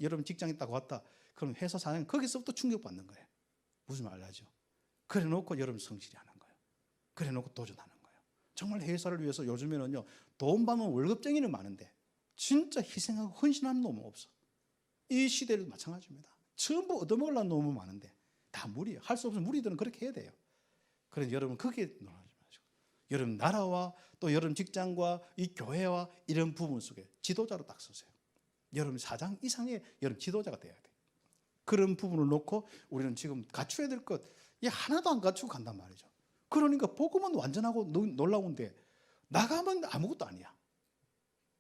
여러분 직장에 딱 왔다. 그럼 회사 사장 거기서부터 충격받는 거예요. 무슨 말 알죠? 그래 놓고 여러분 성실히 하는 거예요. 그래 놓고 도전하는 거예요. 정말 회사를 위해서 요즘에는요 돈 받는 월급쟁이는 많은데 진짜 희생하고 헌신하는 놈은 없어. 이 시대도 마찬가지입니다. 전부 얻어먹으려는 놈은 많은데 다 무리예요. 할 수 없으면 무리들은 그렇게 해야 돼요. 그래서 여러분 그게 놀라지 마시고 여러분 나라와 또 여러분 직장과 이 교회와 이런 부분 속에 지도자로 딱 서세요. 여러분 사장 이상의 여러분 지도자가 돼야 돼요. 그런 부분을 놓고 우리는 지금 갖춰야 될 것 하나도 안 갖추고 간단 말이죠. 그러니까 복음은 완전하고 놀라운데 나가면 아무것도 아니야.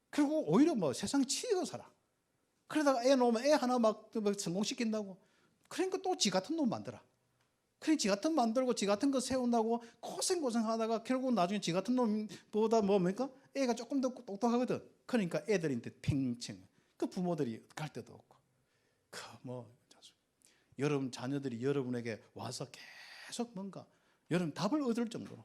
그리고 오히려 뭐 세상에 치여 살아. 그러다가 애 놓으면 애 하나 막 성공시킨다고. 그러니까 또 지 같은 놈 만들어. 그래 지 같은 만들고 지 같은 거 세운다고 고생하다가 결국 나중에 지 같은 놈보다 뭡니까? 애가 조금 더 똑똑하거든. 그러니까 애들한테 팽창. 그 부모들이 갈 데도 없고. 여러분 자녀들이 여러분에게 와서 계속 뭔가 여러분 답을 얻을 정도로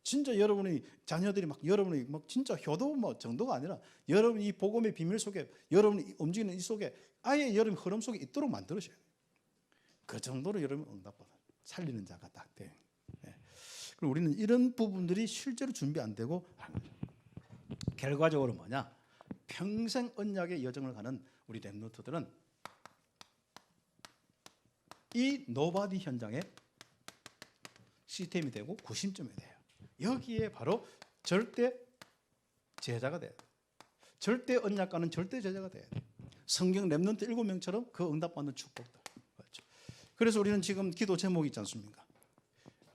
진짜 여러분이 자녀들이 막 여러분이 막 진짜 효도 뭐 정도가 아니라 여러분 이 복음의 비밀 속에 여러분이 움직이는 이 속에 아예 여러분 흐름 속에 있도록 만들으셔야 돼요. 그 정도로 여러분 응답받아 살리는 자가 딱 돼. 예. 그리고 우리는 이런 부분들이 실제로 준비 안 되고 결과적으로 뭐냐? 평생 언약의 여정을 가는 우리 렘넌트들은 이 노바디 현장에 시스템이 되고 구심점이 돼요. 여기에 바로 절대 제자가 돼야 돼요. 절대 언약가는 절대 제자가 돼야 돼요. 성경 렘넌트 7명처럼 그 응답받는 축복들. 그렇죠. 그래서 우리는 지금 기도 제목이 있지 않습니까?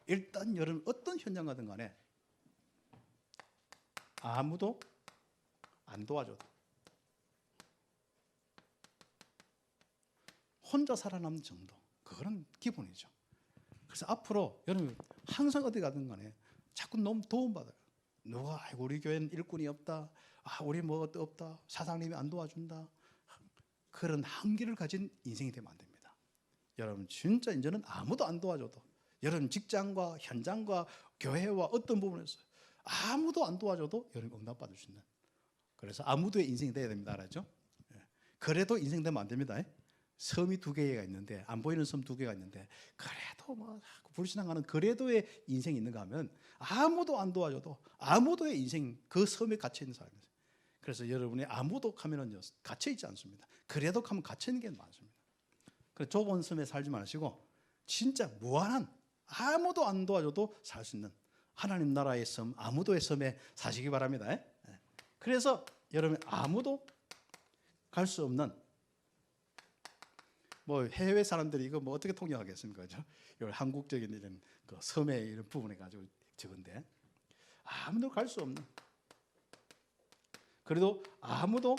일단 여러분 어떤 현장 가든 간에 아무도 안 도와줘도 혼자 살아남는 정도, 그거는 기본이죠. 그래서 앞으로 여러분 항상 어디 가든 간에 자꾸 너무 도움받아요. 누가 아이고 우리 교회는 일꾼이 없다, 우리 뭐 없다, 사장님이 안 도와준다, 그런 한계를 가진 인생이 되면 안 됩니다. 여러분 진짜 이제는 아무도 안 도와줘도 여러분 직장과 현장과 교회와 어떤 부분에서 아무도 안 도와줘도 여러분 응답받을 수 있는, 그래서 아무도의 인생이 돼야 됩니다. 알았죠? 그래도 인생 되면 안 됩니다. 섬이 2개가 있는데 안 보이는 섬 2개가 있는데 그래도 뭐 불신앙하는 그래도의 인생이 있는가 하면 아무도 안 도와줘도 아무도의 인생 그 섬에 갇혀 있는 사람이에요. 그래서 여러분이 아무도 하면은 갇혀 있지 않습니다. 그래도 하면 갇혀 있는 게 많습니다. 그래서 좁은 섬에 살지 마시고 진짜 무한한 아무도 안 도와줘도 살 수 있는 하나님 나라의 섬, 아무도의 섬에 사시기 바랍니다. 그래서 여러분 아무도 갈 수 없는 뭐 해외 사람들이 이거 뭐 어떻게 통역하겠습니까? 그죠? 이걸 한국적인 이런 그 섬의 이런 부분에 가지고 적은데 아무도 갈 수 없는, 그래도 아무도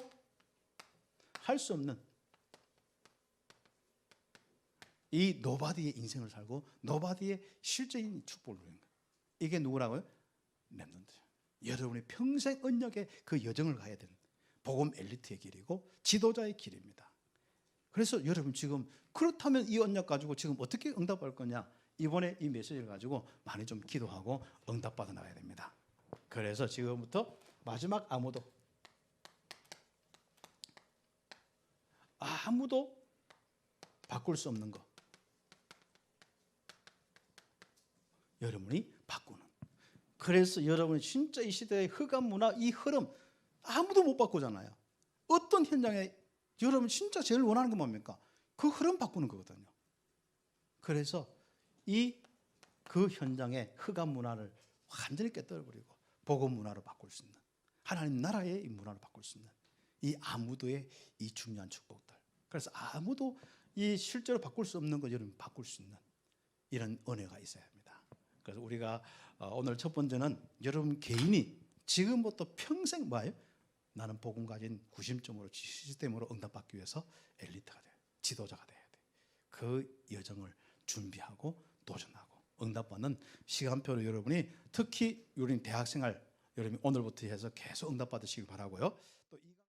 할 수 없는 이 노바디의 인생을 살고 노바디의 실제인 축복을 누리는 거예요. 이게 누구라고요? 렘넌트. 여러분이 평생 언약의 그 여정을 가야 되는 복음 엘리트의 길이고 지도자의 길입니다. 그래서 여러분 지금 그렇다면 이 언약 가지고 지금 어떻게 응답할 거냐? 이번에 이 메시지를 가지고 많이 좀 기도하고 응답받아 나가야 됩니다. 그래서 지금부터 마지막 아무도 바꿀 수 없는 거 여러분이 바꾸는. 그래서 여러분이 진짜 이 시대의 흑암 문화 이 흐름 아무도 못 바꾸잖아요. 어떤 현장에 여러분 진짜 제일 원하는 건 뭡니까? 그 흐름 바꾸는 거거든요. 그래서 그 현장의 흑암 문화를 완전히 깨뜨려버리고 복음 문화로 바꿀 수 있는, 하나님 나라의 이 문화로 바꿀 수 있는 이 아무도의 이 중요한 축복들. 그래서 아무도 이 실제로 바꿀 수 없는 거 여러분 바꿀 수 있는 이런 은혜가 있어야 합니다. 그래서 우리가 오늘 첫 번째는 여러분 개인이 지금부터 평생 뭐예요? 나는 복음 가진 구심점으로 시스템으로 응답받기 위해서 엘리트가 돼요. 지도자가 돼야 돼. 그 여정을 준비하고 도전하고 응답받는 시간표를 여러분이 특히 우리 대학생활 여러분 오늘부터 해서 계속 응답받으시기 바라고요. 또